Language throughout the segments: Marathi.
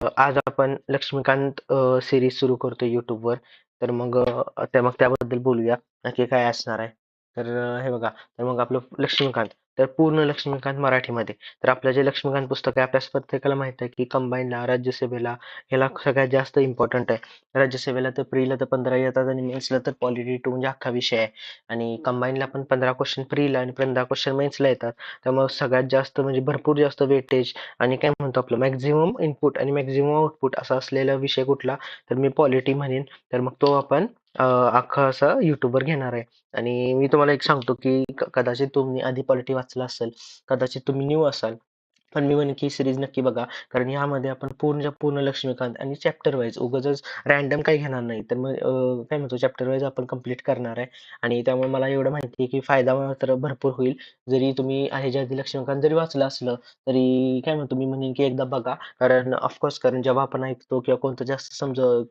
आज आपण लक्ष्मीकांत सिरीज सुरू करतोय YouTubeवर. तर मग त्याबद्दल बोलूया. नक्की काय असणार आहे. हे बघा. तर मग आपलं लक्ष्मीकांत. तर पूर्ण लक्ष्मीकांत मराठीमध्ये. तर आपलं जे लक्ष्मीकांत पुस्तक आहे आपल्या प्रत्येकाला माहित आहे की कंबाईनला, राज्यसेवेला ह्याला सगळ्यात जास्त इम्पॉर्टंट आहे. राज्यसेवेला तर प्रीला तर 15 येतात आणि मेन्सला तर पॉलिटी 2 म्हणजे अख्खा विषय आहे. आणि कंबाईनला पण 15 क्वेश्चन प्रीला आणि 15 क्वेश्चन मेन्सला येतात. त्यामुळे सगळ्यात जास्त म्हणजे भरपूर जास्त वेटेज आणि काय म्हणतो आपलं मॅक्झिमम इनपुट आणि मॅक्झिमम आउटपुट असा असलेला विषय कुठला तर मी पॉलिटी म्हणेन. तर मग तो आपण अख्खा असा युट्यूबवर घेणार आहे. आणि मी तुम्हाला एक सांगतो की कदाचित तुम्ही आधी पॉलिटी वाचला असेल, कदाचित तुम्ही न्यू असाल, पण मी म्हणेन की सिरीज नक्की बघा. कारण यामध्ये आपण पूर्णच्या पूर्ण लक्ष्मीकांत आणि चॅप्टर वाईज उगाचच रॅन्डम काही घेणार नाही. तर मग काय म्हणतो चॅप्टर वाईज आपण कंप्लीट करणार आहे. आणि त्यामुळे मला एवढं माहिती आहे की फायदा मात्र भरपूर होईल. जरी तुम्ही ह्याच्या आधी लक्ष्मीकांत जरी वाचलं असलं तरी काय म्हणतो मी म्हणेन की एकदा बघा. कारण ऑफकोर्स कारण जेव्हा आपण ऐकतो किंवा कोणतं जास्त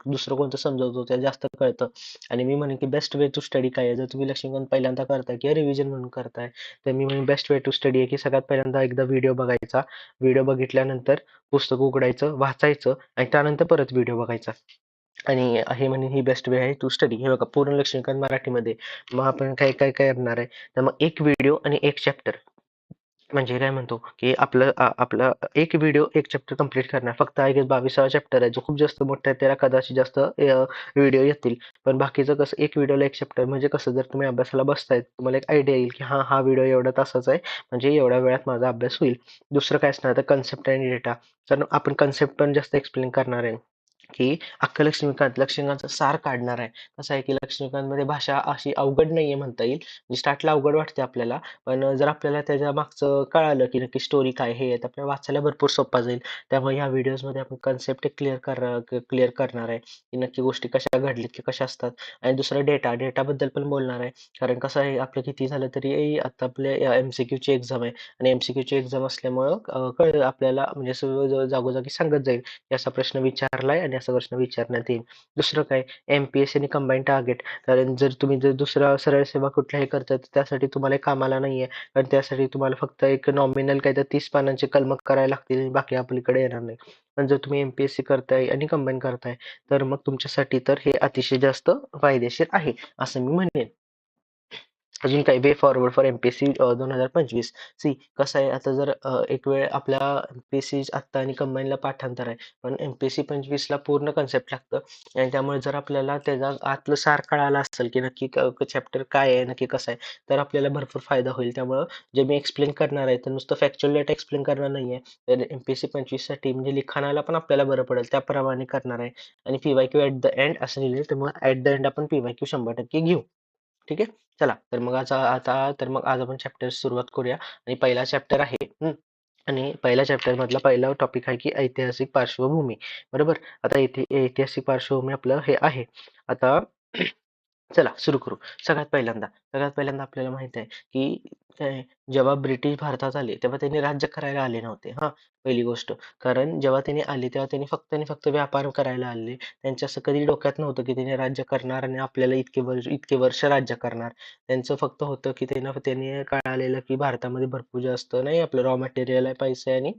दुसरं कोणतं समजवतो ते जास्त कळतं. आणि मी म्हणेन की बेस्ट वे टू स्टडी काय आहे, जर तुम्ही लक्ष्मीकांत पहिल्यांदा करताय किंवा रिव्हिजन म्हणून करताय तर मी म्हणेन बेस्ट वे टू स्टडी आहे की सगळ्यात पहिल्यांदा एकदा व्हिडिओ बघायचा. व्हिडिओ बघितल्यानंतर पुस्तक उघडायचं, वाचायचं आणि त्यानंतर परत व्हिडिओ बघायचा. आणि हे म्हणेन ही बेस्ट वे आहे टू स्टडी. हे बघा पूर्ण लक्ष्मीकांत मराठीमध्ये. मग आपण काय काय काय करणार आहे, तर मग एक व्हिडिओ आणि एक चॅप्टर म्हणजे काय म्हणतो की आपलं एक व्हिडिओ एक चॅप्टर कंप्लीट करणार. फक्त आहे की 22वा चॅप्टर आहे जो खूप जास्त मोठा आहे त्याला कदाचित जास्त व्हिडिओ येतील. पण बाकीचं कसं एक व्हिडिओला एक चॅप्टर म्हणजे कसं जर तुम्ही अभ्यासाला बसताय तुम्हाला एक आयडिया येईल की हा व्हिडिओ एवढा तासाचा आहे म्हणजे एवढ्या वेळात माझा अभ्यास होईल. दुसरं काय असणार तर कन्सेप्ट आणि डेटा. तर आपण कन्सेप्ट पण जास्त एक्सप्लेन करणार आहे की अख्खं लक्ष्मीकांतचं सार काढणार आहे. कसं आहे की लक्ष्मीकांतमध्ये भाषा अशी अवघड नाहीये म्हणता येईल. म्हणजे स्टार्टला अवघड वाटते आपल्याला, पण जर आपल्याला त्याच्या मागचं कळालं की नक्की स्टोरी काय हे आहे, तर आपल्याला वाचायला भरपूर सोपा जाईल. त्यामुळे ह्या व्हिडिओजमध्ये आपण कन्सेप्ट क्लिअर करणार आहे की नक्की गोष्टी कशा घडलीत की कशा असतात. आणि दुसरं डेटाबद्दल पण बोलणार आहे. कारण कसं आहे आपलं किती झालं तरी आता आपल्या MCQ ची एक्झाम आहे आणि MCQ ची एक्झाम असल्यामुळं कळलं आपल्याला म्हणजे असं जागोजागी सांगत जाईल की असा प्रश्न विचारलाय आणि असा प्रश्न विचारण्यात येईल. दुसरं काय MPSC आणि कंबाईन टार्गेट. कारण जर दुसरा सरळ सेवा कुठल्याही करताय तर त्यासाठी तुम्हाला कामाला नाहीये. कारण त्यासाठी तुम्हाला फक्त एक नॉमिनल काय तर 30 पानांचे कलम करायला लागतील आणि बाकी आपल्याकडे येणार नाही. पण जर तुम्ही MPSC करताय आणि कंबाईन करताय तर मग तुमच्यासाठी तर हे अतिशय जास्त फायदेशीर आहे असं मी म्हणेन. अजून काही way forward for MPSC 2025. See कसं आहे आता जर एक वेळ आपल्या MPSC आत्ता आणि कंबाईनला पाठांतर आहे, पण MPSC 25ला पूर्ण कन्सेप्ट लागतं आणि त्यामुळे जर आपल्याला त्याचा आतलं सार कळालं असेल की नक्की चॅप्टर काय आहे, नक्की कसं आहे, तर आपल्याला भरपूर फायदा होईल. त्यामुळं जे मी एक्सप्लेन करणार आहे तर नुसतं फॅक्च्युअल डेटा एक्सप्लेन करणार नाहीये. तर MPSC 25साठी म्हणजे लिखाणाला पण आपल्याला बरं पडेल त्याप्रमाणे करणार आहे. आणि PYQ ॲट द एंड असं लिहिलं तर मग ॲट द एंड आपण PYQ 100% घेऊ. ठीक आहे. चला तर मग आज आपण चॅप्टर सुरुवात करूया आणि पहिला चॅप्टर आहे आणि पहिल्या चॅप्टर मधला पहिला टॉपिक आहे की ऐतिहासिक पार्श्वभूमी. बरोबर. आता इथे ऐतिहासिक पार्श्वभूमी आपलं हे आहे. आता चला सुरू करू. सगळ्यात पहिल्यांदा आपल्याला माहित आहे की काय जेव्हा ब्रिटिश भारतात आले तेव्हा त्यांनी राज्य करायला आले नव्हते. पहिली गोष्ट. कारण जेव्हा त्यांनी आले तेव्हा त्यांनी फक्त आणि फक्त व्यापार करायला आले. त्यांच्या असं कधी डोक्यात नव्हतं की त्यांनी राज्य करणार आणि आपल्याला इतके वर्ष राज्य करणार. त्यांचं फक्त होतं की त्यांनी कळालेलं की भारतामध्ये भरपूर जास्त नाही आपलं रॉ मटेरियल आहे, पैसे आहे आणि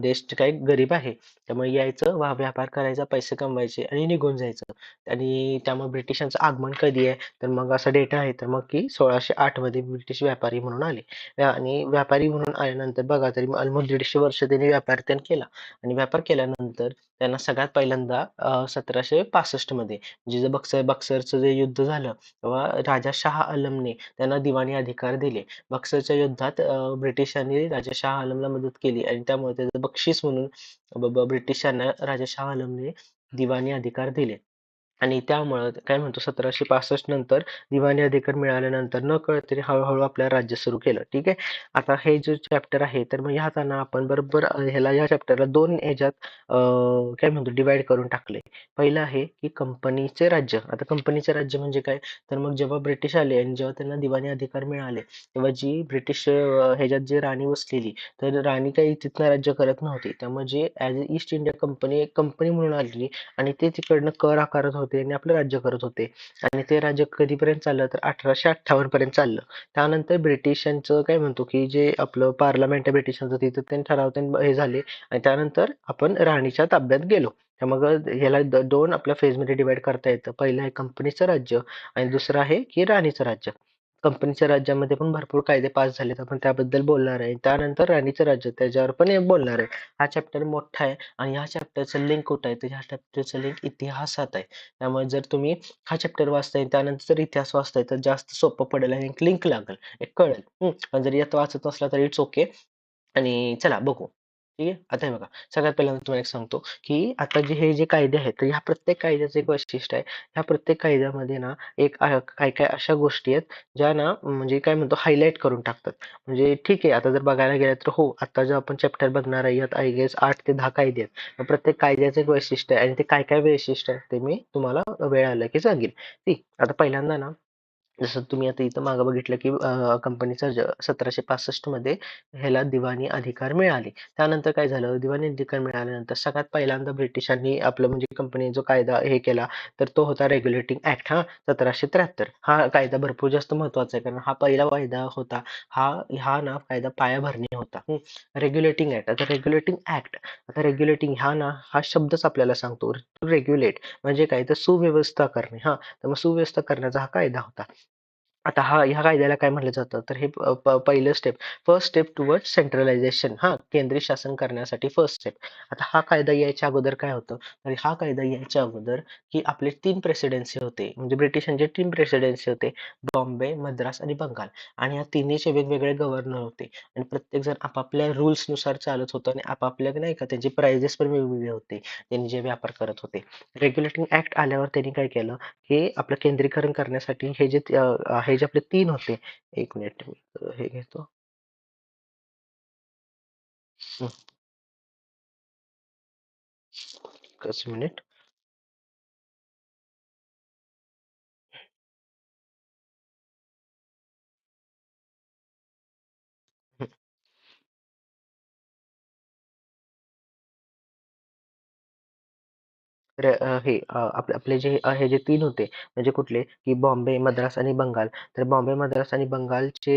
देश काही गरीब आहे. त्यामुळे यायचं व्यापार करायचा, पैसे कमवायचे आणि निघून जायचं. आणि त्यामुळे ब्रिटिशांचं आगमन कधी आहे तर मग असा डेटा आहे तर मग की 1608 मध्ये ब्रिटिश व्यापारी म्हणून आले. आणि व्यापारी म्हणून आल्यानंतर बघा तरी ऑलमोस्ट 150 वर्ष त्यांनी व्यापार केला. आणि व्यापार केल्यानंतर त्यांना सगळ्यात पहिल्यांदा 1765 मध्ये म्हणजे जे बक्सरचं जे युद्ध झालं तेव्हा राजा शाह आलमने त्यांना दिवाणी अधिकार दिले. बक्सरच्या युद्धात ब्रिटिशांनी राजा शाह आलमला मदत केली आणि त्यामुळे त्याचं बक्षीस म्हणून ब्रिटिशांना राजा शाह आलमने दिवाणी अधिकार दिले. आणि त्यामुळं काय म्हणतो 1765 नंतर दिवाणी अधिकार मिळाल्यानंतर नकळत त्याने हळूहळू आपलं राज्य सुरू केलं. ठीक आहे. आता हे जे चॅप्टर आहे तर मग ह्यातना आपण बरोबर या चॅप्टरला दोन ह्याच्यात काय म्हणतो डिवाइड करून टाकले. पहिलं आहे की कंपनीचे राज्य. आता कंपनीचे राज्य म्हणजे काय तर मग जेव्हा ब्रिटिश आले आणि जेव्हा त्यांना दिवाणी अधिकार मिळाले तेव्हा जी ब्रिटिश ह्याच्यात जी राणी बसलेली तर राणी काही तिथनं राज्य करत नव्हती. त्यामुळे जे as a east India company एक कंपनी म्हणून आलेली आणि ते तिकडनं कर आकारत होते होते आणि आपलं राज्य करत होते. आणि ते राज्य कधीपर्यंत चाललं तर 1858 पर्यंत चाललं. त्यानंतर ब्रिटिशांचं काय म्हणतो की जे आपलं पार्लमेंट आहे ब्रिटिशांचं तिथं त्यांनी ठराव हे झाले आणि त्यानंतर आपण राणीच्या ताब्यात गेलो. तर मग ह्याला दोन आपल्या फेजमध्ये डिवाइड करता येतं. पहिलं आहे कंपनीचं राज्य आणि दुसरं आहे की राणीचं राज्य. कंपनीच्या राज्यामध्ये पण भरपूर कायदे पास झालेत. आपण त्याबद्दल बोलणार आहे. त्यानंतर राणीचं राज्य त्याच्यावर पण एक बोलणार आहे. हा चॅप्टर मोठा आहे आणि ह्या चॅप्टरचं लिंक कुठं आहे? तर ह्या चॅप्टरचं लिंक इतिहासात आहे. त्यामुळे जर तुम्ही हा चॅप्टर वाचताय त्यानंतर जर इतिहास वाचताय तर जास्त सोपं पडेल आणि एक लिंक लागेल. एक कळेल. पण जर यात वाचत असला तर इट्स ओके. आणि चला बघू. ठीक आहे. आता हे बघा सगळ्यात पहिल्यांदा तुम्हाला एक सांगतो की आता हे जे कायदे आहेत तर ह्या प्रत्येक कायद्याचं एक वैशिष्ट्य आहे. ह्या प्रत्येक कायद्यामध्ये ना एक काय काय अशा गोष्टी आहेत ज्या ना म्हणजे काय म्हणतो हायलाइट करून टाकतात. म्हणजे ठीक आहे आता जर बघायला गेलं तर हो आता जो आपण चॅप्टर बघणार आहे यात आय गेस 8 ते 10 कायदे आहेत. प्रत्येक कायद्याचं एक वैशिष्ट्य आहे आणि ते काय काय वैशिष्ट्य आहे ते मी तुम्हाला वेळ आला की सांगेन. ठीक. आता पहिल्यांदा ना जसं तुम्ही आता इथं मागं बघितलं की कंपनीचा 1765 मध्ये ह्याला दिवाणी अधिकार मिळाले. त्यानंतर काय झालं दिवाणी अधिकार मिळाल्यानंतर सगळ्यात पहिल्यांदा ब्रिटिशांनी आपलं म्हणजे कंपनी जो कायदा हे केला तर तो होता रेग्युलेटिंग ऍक्ट 1773. हा कायदा भरपूर जास्त महत्वाचा आहे कारण हा पहिला कायदा होता. हा हा ना कायदा पायाभरणी होता. रेग्युलेटिंग ऍक्ट आता रेग्युलेटिंग ऍक्ट आता रेग्युलेटिंग हा शब्दच आपल्याला सांगतो रेग्युलेट म्हणजे काय तर सुव्यवस्था करणे. तर मग सुव्यवस्था करण्याचा हा कायदा होता. आता ह्या कायद्याला काय म्हटलं जातं तर हे पहिलं फर्स्ट स्टेप टुवर्ड सेंट्रलायझेशन केंद्रीय शासन करण्यासाठी फर्स्ट स्टेप. आता हा कायदा यायच्या अगोदर काय होतं तर हा कायदा यायच्या अगोदर की आपले 3 प्रेसिडेन्सी होते म्हणजे ब्रिटिशांचे 3 प्रेसिडेन्सी होते बॉम्बे मद्रास आणि बंगाल आणि या तिन्हीचे वेगवेगळे गव्हर्नर होते आणि प्रत्येक जण आपापल्या रुल्स नुसार चालत होतं आणि आपापल्या नाही का त्यांचे प्राइजेस पण वेगवेगळे होते त्यांनी जे व्यापार करत होते. रेग्युलेटिंग ऍक्ट आल्यावर त्यांनी काय केलं हे आपलं केंद्रीकरण करण्यासाठी हे जे आपले 3 होते. 1 मिनिट मी हे घेतो. हं, एकच मिनिट. हं. आपले हे जे 3 होते म्हणजे कुठले की बॉम्बे, मद्रास आणि बंगाल. तर बॉम्बे, मद्रास आणि बंगालचे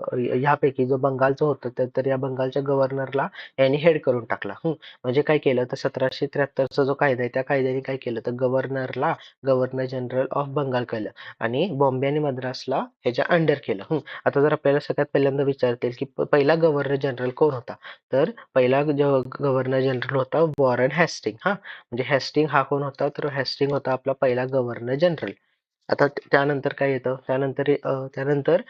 ह्यापैकी जो बंगालचं होतं तर या बंगालच्या गव्हर्नरला यांनी हेड करून टाकला. म्हणजे काय केलं तर 1773 चा जो कायदा आहे त्या कायद्याने काय केलं तर गव्हर्नरला गव्हर्नर जनरल ऑफ बंगाल केलं आणि बॉम्बे आणि मद्रासला ह्याच्या अंडर केलं. आता जर आपल्याला सगळ्यात पहिल्यांदा विचारतील की पहिला गव्हर्नर जनरल कोण होता? तर पहिला गव्हर्नर जनरल होता वॉरन हेस्टिंग. म्हणजे हेस्टिंग हा कोण होता तर हेस्टिंग होता आपला पहिला गव्हर्नर जनरल. आता त्यानंतर काय येतं त्यानंतर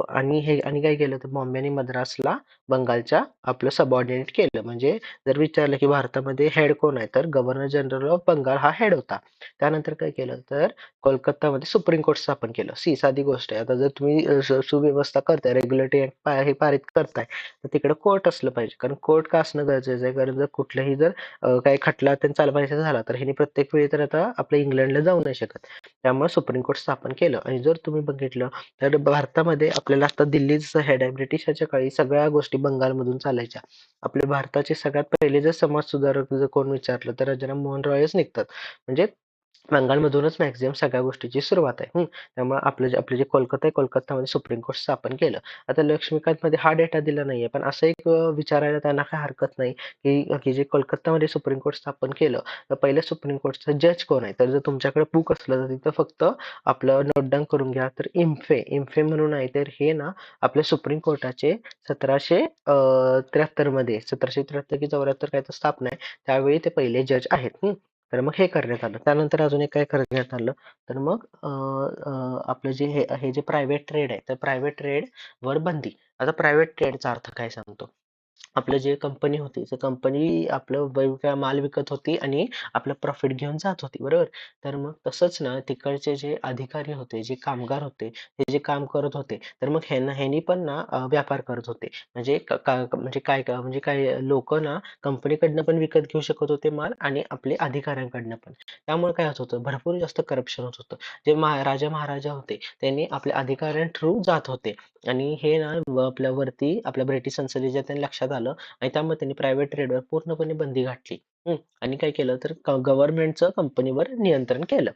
आणि काय केलं तर बॉम्बे आणि मद्रासला बंगालच्या आपलं सबऑर्डिनेट केलं म्हणजे जर विचारलं की भारतामध्ये हेड कोण आहे तर गव्हर्नर जनरल ऑफ बंगाल हा हेड होता. त्यानंतर काय केलं तर कोलकातामध्ये सुप्रीम कोर्ट स्थापन केलं. साधी गोष्ट आहे आता जर तुम्ही सुव्यवस्था करताय रेग्युलेटरी हे पारित करताय तर तिकडे कोर्ट असलं पाहिजे कारण कोर्ट का असणं गरजेचं आहे कारण जर कुठलंही जर काही खटला त्यांचा चालवायचा झाला तर ह्यांनी प्रत्येक वेळी तर आता आपल्या इंग्लंडला जाऊ नाही शकत. त्यामुळे सुप्रीम कोर्ट स्थापन केलं आणि जर तुम्ही बघितलं तर भारतामध्ये आपल्याला आता दिल्लीचं हेड आहे. ब्रिटिशाच्या काळी सगळ्या गोष्टी बंगालमधून चालायच्या. आपल्या भारताचे सगळ्यात पहिले जर समाज सुधारक जर कोण विचारलं तर राजाराम मोहन रॉयच निघतात. म्हणजे बंगालमधूनच मॅक्झिमम सगळ्या गोष्टीची सुरुवात आहे. त्यामुळे आपलं जे कोलकाता आहे कोलकातामध्ये सुप्रीम कोर्ट स्थापन केलं. आता लक्ष्मीकांतमध्ये हा डेटा दिला नाहीये पण असं एक विचारायला त्यांना काही हरकत नाही की जे कोलकातामध्ये सुप्रीम कोर्ट स्थापन केलं तर पहिल्या सुप्रीम कोर्टचा जज कोण आहे तर जर तुमच्याकडे बुक असलं तर तिथं फक्त आपलं नोट डाऊन करून घ्या तर इम्फे म्हणून आहे तर हे ना आपल्या सुप्रीम कोर्टाचे 1773 मध्ये 1773 की 74 काय तर स्थापना आहे त्यावेळी ते पहिले जज आहेत. तर मग हे करण्यात आलं. त्यानंतर अजून एक काय करण्यात आलं तर मग आपलं जे हे जे प्रायव्हेट ट्रेड आहे तर प्रायव्हेट ट्रेड वर बंदी. आता प्रायव्हेट ट्रेडचा अर्थ काय सांगतो. आपलं जे कंपनी होती तर कंपनी आपलं वेगवेगळा माल विकत होती आणि आपलं प्रॉफिट घेऊन जात होती बरोबर. तर मग तसंच ना तिकडचे जे अधिकारी होते जे कामगार होते ते जे काम करत होते तर मग ह्यांनी पण ना व्यापार करत होते म्हणजे म्हणजे काय लोक ना कंपनीकडनं पण विकत घेऊ शकत होते माल आणि आपले अधिकाऱ्यांकडनं पण. त्यामुळे काय होत होतं भरपूर जास्त करप्शन होत होतं. जे राजा महाराजा होते त्यांनी आपल्या अधिकाऱ्यां थ्रू जात होते आणि हे ना आपल्या वरती आपल्या ब्रिटिश संसदेच्या त्यांनी लक्षात लक्षात आलं आणि त्यामुळे त्यांनी प्रायव्हेट ट्रेडवर पूर्णपणे बंदी घातली. आणि काय केलं तर गव्हर्नमेंटचं कंपनीवर नियंत्रण केलं.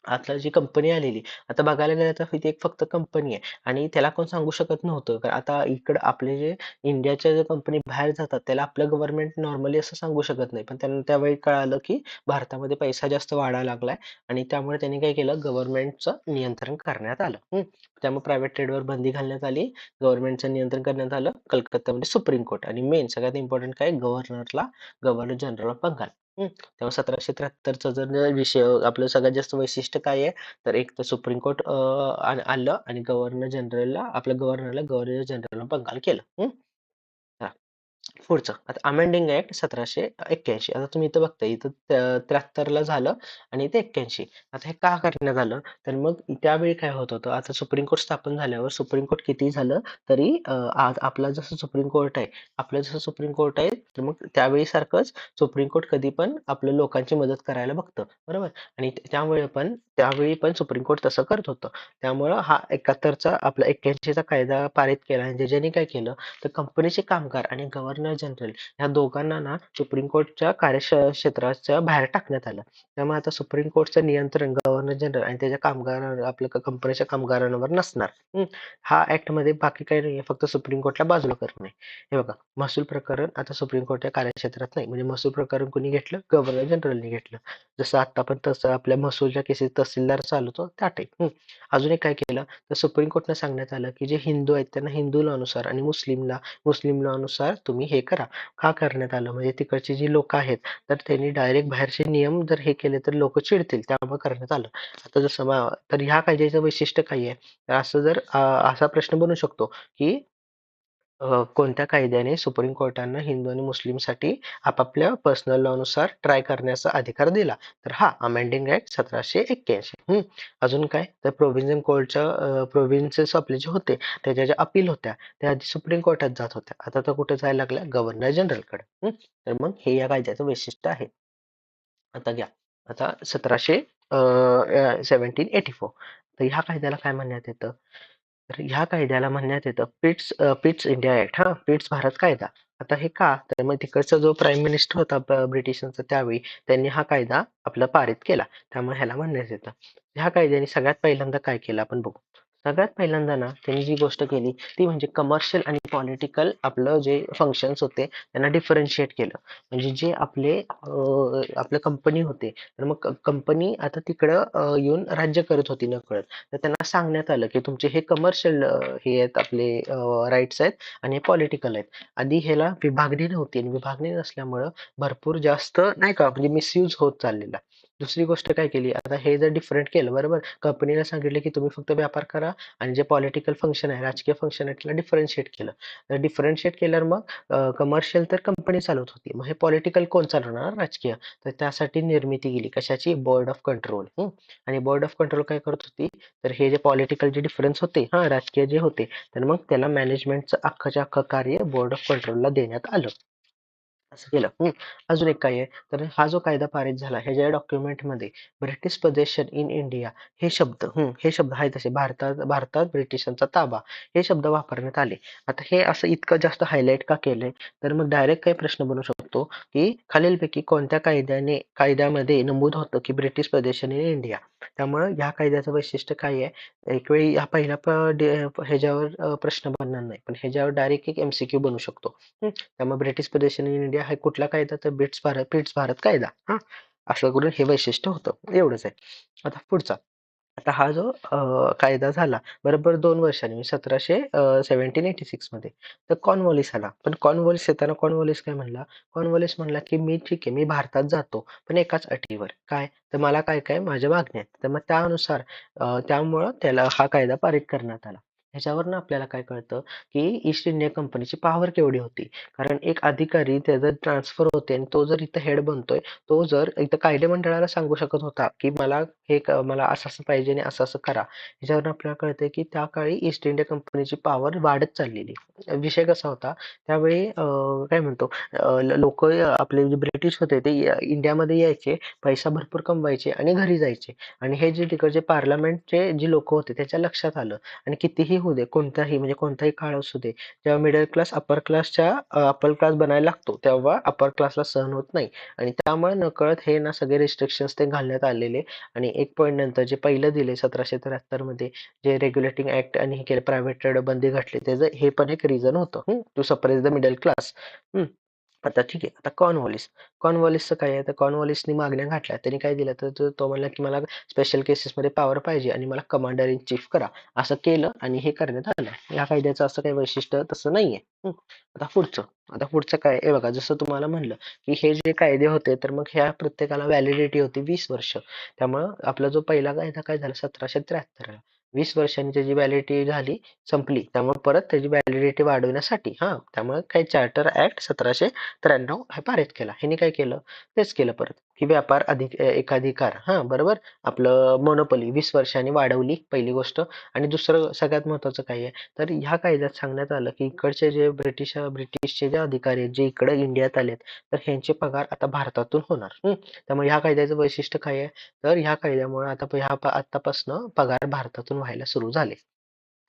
आता जी कंपनी आलेली, आता बघायला गेलं तर इथे एक फक्त कंपनी आहे आणि त्याला कोण सांगू शकत नव्हतं. कारण आता इकडं आपले जे इंडियाच्या ज्या कंपनी बाहेर जातात, त्याला आपलं गव्हर्नमेंट नॉर्मली असं सांगू शकत नाही. पण त्यांना त्यावेळी कळालं, की भारतामध्ये पैसा जास्त वाढायला लागलाय आणि त्यामुळे त्यांनी काय केलं, गव्हर्नमेंटचं नियंत्रण करण्यात आलं. त्यामुळे प्रायव्हेट ट्रेडवर बंदी घालण्यात आली. गव्हर्नमेंटचं नियंत्रण करण्यात आलं. कलकत्त्यामध्ये सुप्रीम कोर्ट आणि मेन सगळ्यात इम्पॉर्टंट काय गव्हर्नर जनरल ऑफ बंगाल. तेव्हा 1773चा जर विषय आपलं सगळ्यात जास्त वैशिष्ट्य काय आहे तर एक तर सुप्रीम कोर्ट आलं आणि गव्हर्नरला गव्हर्नर जनरल ऑफ बंगाल केलं. हा. पुढचं आता अमेंडिंग ऍक्ट 1781. आता तुम्ही इथं बघताय इथं 73 ला झालं आणि इथे 81. आता हे का करण्यात आलं तर मग त्यावेळी काय होत होतं आता सुप्रीम कोर्ट स्थापन झाल्यावर सुप्रीम कोर्ट किती झालं तरी आज आपलं जसं सुप्रीम कोर्ट आहे तर मग त्यावेळी सारखंच सुप्रीम कोर्ट कधी पण आपल्या लोकांची मदत करायला बघतं बरोबर आणि त्यावेळी पण सुप्रीम कोर्ट तसं करत होतं त्यामुळं हा 71चा आपला 81चा कायदा पारित केला आणि ज्याने काय केलं तर कंपनीचे कामगार आणि गव्हर्नर जनरल या दोघांना ना सुप्रीम कोर्टच्या कार्यक्षेत्राच्या बाहेर टाकण्यात आलं. त्यामुळे आता सुप्रीम कोर्टचं नियंत्रण गव्हर्नर जनरल आणि त्याच्या आपल्या कंपनीच्या कामगारांवर नसणार. हा ऍक्ट मध्ये बाकी काही नाहीये फक्त सुप्रीम कोर्टला बाजूला करणे. हे बघा महसूल प्रकरण आता सुप्रीम कोर्टच्या कार्यक्षेत्रात नाही म्हणजे महसूल प्रकरण कोणी घेतलं गव्हर्नर जनरलने घेतलं. जसं आता पण तसं आपल्या महसूलच्या केसेस तहसीलदार चालवतो त्या टाईप. अजून एक काय केलं तर सुप्रीम कोर्टने सांगण्यात आलं की जे हिंदू आहेत त्यांना हिंदू लॉ नुसार आणि मुस्लिम लॉ नुसार तुम्ही हे करा. का करण्यात आलं म्हणजे तिकडची जी लोक आहेत तर त्यांनी डायरेक्ट बाहेरचे नियम जर हे केले तर लोक चिडतील त्यामुळे करण्यात आलं. आता जसं तर ह्या कायद्याचं वैशिष्ट्य काय आहे तर असं जर असा प्रश्न बनू शकतो की कोणत्या कायद्याने सुप्रीम कोर्टानं हिंदू आणि मुस्लिमसाठी आपापल्या पर्सनल लॉ नुसार ट्राय करण्याचा अधिकार दिला तर हा अमेंडिंग ऍक्ट 1781. अजून काय तर प्रोव्हिन्सेस आपले जे होते त्याच्या ज्या अपील होत्या त्या आधी सुप्रीम कोर्टात जात होत्या आता तर कुठे जायला लागल्या गव्हर्नर जनरलकडे. तर मग हे या कायद्याचं वैशिष्ट्य आहे. आता घ्या आता 1784 तर ह्या कायद्याला काय म्हणण्यात येतं तर ह्या कायद्याला म्हणण्यात येतं पिट्स इंडिया ऍक्ट पिट्स भारत कायदा. आता हे का तर मग तिकडचा जो प्राईम मिनिस्टर होता ब्रिटिशांचा त्यावेळी त्यांनी हा कायदा आपला पारित केला त्यामुळे ह्याला म्हणण्यात येतं. ह्या कायद्याने सगळ्यात पहिल्यांदा काय केलं आपण बघू. सगळ्यात पहिल्यांदा ना त्यांनी जी गोष्ट केली ती म्हणजे कमर्शियल आणि पॉलिटिकल आपलं जे फंक्शन्स होते त्यांना डिफरन्शिएट केलं. म्हणजे जे आपल्या कंपनी होते तर मग कंपनी आता तिकडं येऊन राज्य करत होती नकळत तर त्यांना सांगण्यात आलं की तुमचे हे कमर्शियल हे आहेत आपले राईट्स आहेत आणि हे पॉलिटिकल आहेत. आधी ह्याला विभागणी नव्हती आणि विभागणी नसल्यामुळं भरपूर जास्त नाही का म्हणजे मिसयूज होत चाललेला. दुसरी गोष्ट काय केली आता हे जर डिफरंट केलं बरोबर कंपनीला सांगितलं की तुम्ही फक्त व्यापार करा आणि जे पॉलिटिकल फंक्शन आहे राजकीय फंक्शन आहे त्याला डिफरन्शिएट केलं. तर डिफरन्शिएट केल्यावर मग कमर्शियल तर कंपनी चालवत होती मग हे पॉलिटिकल कोण चालवणार राजकीय तर त्यासाठी निर्मिती केली कशाची बोर्ड ऑफ कंट्रोल. आणि बोर्ड ऑफ कंट्रोल काय करत होती तर हे जे पॉलिटिकल जे डिफरन्स होते राजकीय जे होते तर मग त्याला मॅनेजमेंटचं अख्खच्या अख्खं कार्य बोर्ड ऑफ कंट्रोलला देण्यात आलं. असं केलं. अजून एक काय आहे तर हा जो कायदा पारित झाला ह्याच्या डॉक्युमेंटमध्ये ब्रिटिश पोझेशन इन इंडिया हे शब्द आहेत तसे भारतात भारतात ब्रिटिशांचा ताबा हे शब्द वापरण्यात आले. आता हे असं इतकं जास्त हायलाइट का केलंय तर मग डायरेक्ट काही प्रश्न बनू शकतो की खालीलपैकी कोणत्या कायद्यामध्ये नमूद होतं की ब्रिटिश पोझेशन इन इंडिया. त्यामुळं ह्या कायद्याचं वैशिष्ट्य काय आहे एक वेळी हा पहिला ह्याच्यावर प्रश्न बनणार नाही पण ह्याच्यावर डायरेक्ट एक एमसीक्यू बनू शकतो. त्यामुळे ब्रिटिश पोझेशन इन इंडिया हा कुठला कायदा तर ब्रिट्स भारत कायदा असं करून हे वैशिष्ट्य होतं एवढंच आहे. आता पुढचा आता हा जो कायदा झाला बरोबर 2 वर्षांनी 1776 मध्ये तर कॉर्नवॉलिस आला पण कॉर्नवॉलिस येताना कॉर्नवॉलिस काय म्हणला कॉर्नवॉलिस म्हणला की मी ठीक आहे मी भारतात जातो पण एकाच अटीवर काय तर मला काय काय माझ्या मागण्या आहेत तर मग त्यानुसार त्यामुळं त्याला हा कायदा पारित करण्यात आला. ह्याच्यावरनं आपल्याला काय कळतं की ईस्ट इंडिया कंपनीची पॉवर केवढी होती कारण एक अधिकारी त्याचा ट्रान्सफर होते आणि तो जर इथं हेड बनतोय तो जर इथं कायदे मंडळाला सांगू शकत होता की मला असं असं पाहिजे आणि असं असं करा. ह्याच्यावरून आपल्याला कळतंय की त्या काळी ईस्ट इंडिया कंपनीची पॉवर वाढत चाललेली. विषय कसा होता त्यावेळी काय म्हणतो लोक आपले जे ब्रिटिश होते ते इंडियामध्ये यायचे पैसा भरपूर कमवायचे आणि घरी जायचे आणि हे जे तिकडचे पार्लमेंटचे जी लोक होते त्याच्या लक्षात आलं आणि कितीही होऊ दे, कोणताही म्हणजे कोणताही काळ असू दे, जेव्हा मिडल क्लास अपर क्लास बनायला लागतो, तेव्हा अपर क्लासला सहन होत नाही आणि त्यामुळे नकळत हे ना सगळे रिस्ट्रिक्शन्स ते घालण्यात आलेले आणि एक पॉईंट नंतर जे पहिलं दिले 1773 मध्ये जे रेग्युलेटिंग ऍक्ट आणि हे केले प्रायव्हेट ट्रेड बंदी घातली त्याचं हे पण एक रिझन होतं to suppress the middle class. आता ठीक आहे. आता कॉर्नवॉलिसचं काय आहे? तर कॉर्नवॉलिसनी मागण्या घातल्या. त्यांनी काय दिलं तर तो म्हणला की मला स्पेशल केसेसमध्ये पॉवर पाहिजे आणि मला कमांडर इन चीफ करा. असं केलं आणि हे करण्यात आलं. या कायद्याचं असं काही वैशिष्ट्य तसं नाहीये. आता पुढचं काय आहे बघा जसं तुम्हाला म्हणलं की हे जे कायदे होते तर मग ह्या प्रत्येकाला व्हॅलिडिटी होती 20 वर्ष. त्यामुळं आपला जो पहिला कायदा काय झाला 1773 ला 20 वर्षांनी त्याची व्हॅलिडिटी झाली संपली. त्यामुळे परत त्याची व्हॅलिडिटी वाढवण्यासाठी त्यामुळे काय चार्टर ऍक्ट 1793 हे पारित केला. ह्यांनी काय केलं? तेच केलं परत की व्यापार एकाधिकार बरोबर आपलं मोनोपॉली 20 वर्षांनी वाढवली पहिली गोष्ट आणि दुसरं सगळ्यात महत्वाचं काय आहे तर ह्या कायद्यात सांगण्यात आलं की इकडचे जे ब्रिटिशचे जे अधिकारी आहेत जे इकडे इंडियात आलेत तर ह्यांचे पगार आता भारतातून होणार. त्यामुळे ह्या कायद्याचं वैशिष्ट्य काय आहे तर ह्या कायद्यामुळे आतापासून पगार भारतातून व्हायला सुरू झाले.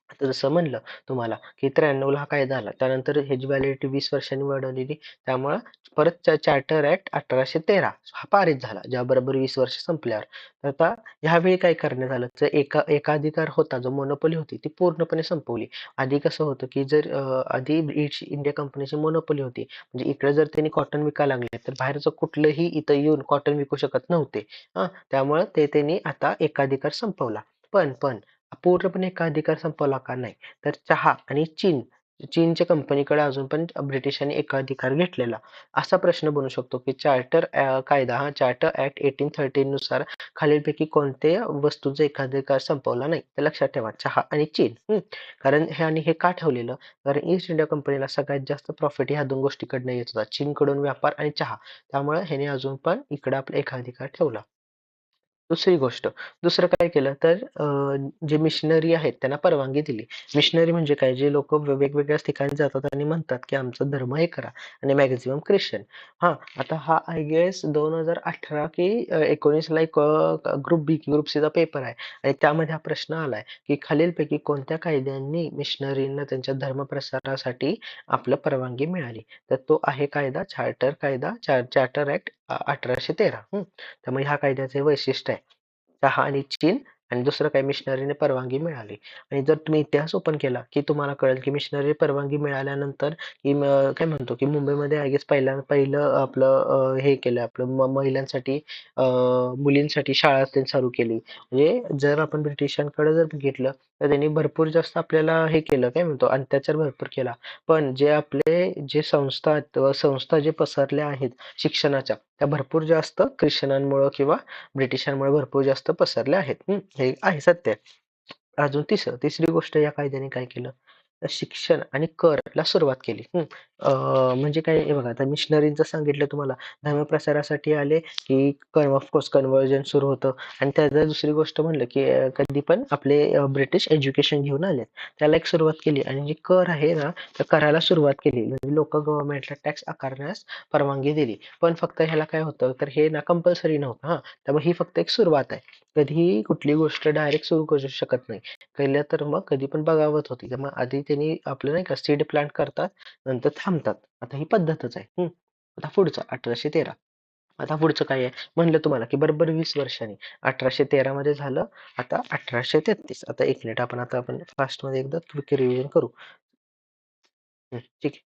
आता जसं म्हणलं तुम्हाला की 93 ला हा कायदा आला त्यानंतर ह्याची व्हॅलिडिटी 20 वर्षांनी वाढवलेली त्यामुळं परत चार्टर ऍक्ट 1813 हा पारित झाला ज्याबरोबर 20 वर्ष संपल्यावर. तर आता ह्यावेळी काय करण्यात आलं तर एकाधिकार होता जो मोनोपोली होती ती पूर्णपणे संपवली. आधी कसं होतं की जर आधी ईस्ट इंडिया कंपनीची मोनोपोली होती म्हणजे इकडे जर त्यांनी कॉटन विकायला लागले तर बाहेरचं कुठलंही इथं येऊन कॉटन विकू शकत नव्हते. त्यामुळे त्यांनी आता एकाधिकार संपवला. पण पूर्णपणे एकाधिकार संपवला का? नाही. तर चहा आणि चीनच्या कंपनीकडे अजून पण ब्रिटिशांनी एकाधिकार घेतलेला. असा प्रश्न बनू शकतो की चार्टर ऍक्ट 1813 नुसार खालीलपैकी कोणत्या वस्तूंचा एकाधिकार संपवला नाही? तर लक्षात ठेवा चहा आणि चीन. कारण हे का ठेवलेलं? कारण ईस्ट इंडिया कंपनीला सगळ्यात जास्त प्रॉफिट ह्या दोन गोष्टीकडनं येत होता. चीनकडून व्यापार आणि चहा. त्यामुळे ह्याने अजून पण इकडे आपला एकाधिकार ठेवला. दुसरी गोष्ट, दुसरं काय केलं तर जे मिशनरी आहेत त्यांना परवानगी दिली. मिशनरी म्हणजे काय? जे लोकं वेगवेगळ्या ठिकाणी जातात आणि म्हणतात, की आमचा धर्म हे करा आणि मॅक्सिमम ख्रिश्चन. आता हा आय गेस 2018 की 19ला एक ग्रुप सीचा पेपर आहे आणि त्यामध्ये हा प्रश्न आलाय, की खालीलपैकी कोणत्या कायद्यांनी मिशनरींना त्यांच्या धर्म प्रसारासाठी आपलं परवानगी मिळाली? तर तो आहे कायदा चार्टर ऍक्ट 1813. त्यामुळे ह्या कायद्याचे वैशिष्ट्य आहे. चहा आणि चीन आणि दुसरं काही मिशनरीने परवानगी मिळाली आणि जर तुम्ही इतिहास ओपन केला की तुम्हाला कळेल की मिशनरी परवानगी मिळाल्यानंतर की काय म्हणतो की मुंबईमध्ये आय गेस पहिलं आपलं हे केलं आपलं महिलांसाठी मुलींसाठी शाळा त्यांनी चालू केली म्हणजे जर आपण ब्रिटिशांकडे जर बघितलं तर त्यांनी भरपूर जास्त आपल्याला हे केलं काय म्हणतो अत्याचार भरपूर केला पण जे आपले जे संस्था जे पसरल्या आहेत शिक्षणाच्या त्या भरपूर जास्त ख्रिश्चनांमुळे किंवा ब्रिटिशांमुळे भरपूर जास्त पसरल्या आहेत. हे आहे सत्य. अजून तिसरी गोष्ट या कायद्याने काय केलं? तर शिक्षण आणि करला सुरुवात केली. म्हणजे काय हे बघा आता मिशनरींचं सांगितलं तुम्हाला धर्मप्रसारासाठी आले की ऑफकोर्स कन्व्हर्जन सुरू होतं आणि त्याचा दुसरी गोष्ट म्हणलं की कधी पण आपले ब्रिटिश एज्युकेशन घेऊन आले. त्याला एक सुरुवात केली आणि जे कर आहे ना त्या कराला सुरुवात केली. म्हणजे लोक गव्हर्नमेंटला टॅक्स आकारण्यास परवानगी दिली. पण फक्त ह्याला काय होतं तर हे ना कंपल्सरी नव्हतं त्यामुळे ही फक्त एक सुरुवात आहे. कधीही कुठली गोष्ट डायरेक्ट सुरू करू शकत नाही. केलं तर मग कधी पण बगावत होती. त्यामुळे आधी त्यांनी आपलं नाही का सीड प्लांट करतात, नंतर थांबतात. आता ही पद्धतच आहे. आता पुढचं 1813. आता पुढचं काय आहे? म्हणलं तुम्हाला की बरोबर 20 वर्षांनी 1813 मध्ये झालं. आता 1833. आता एक मिनिट आपण फास्टमध्ये एकदा क्विक रिव्हिजन करू. ठीक आहे.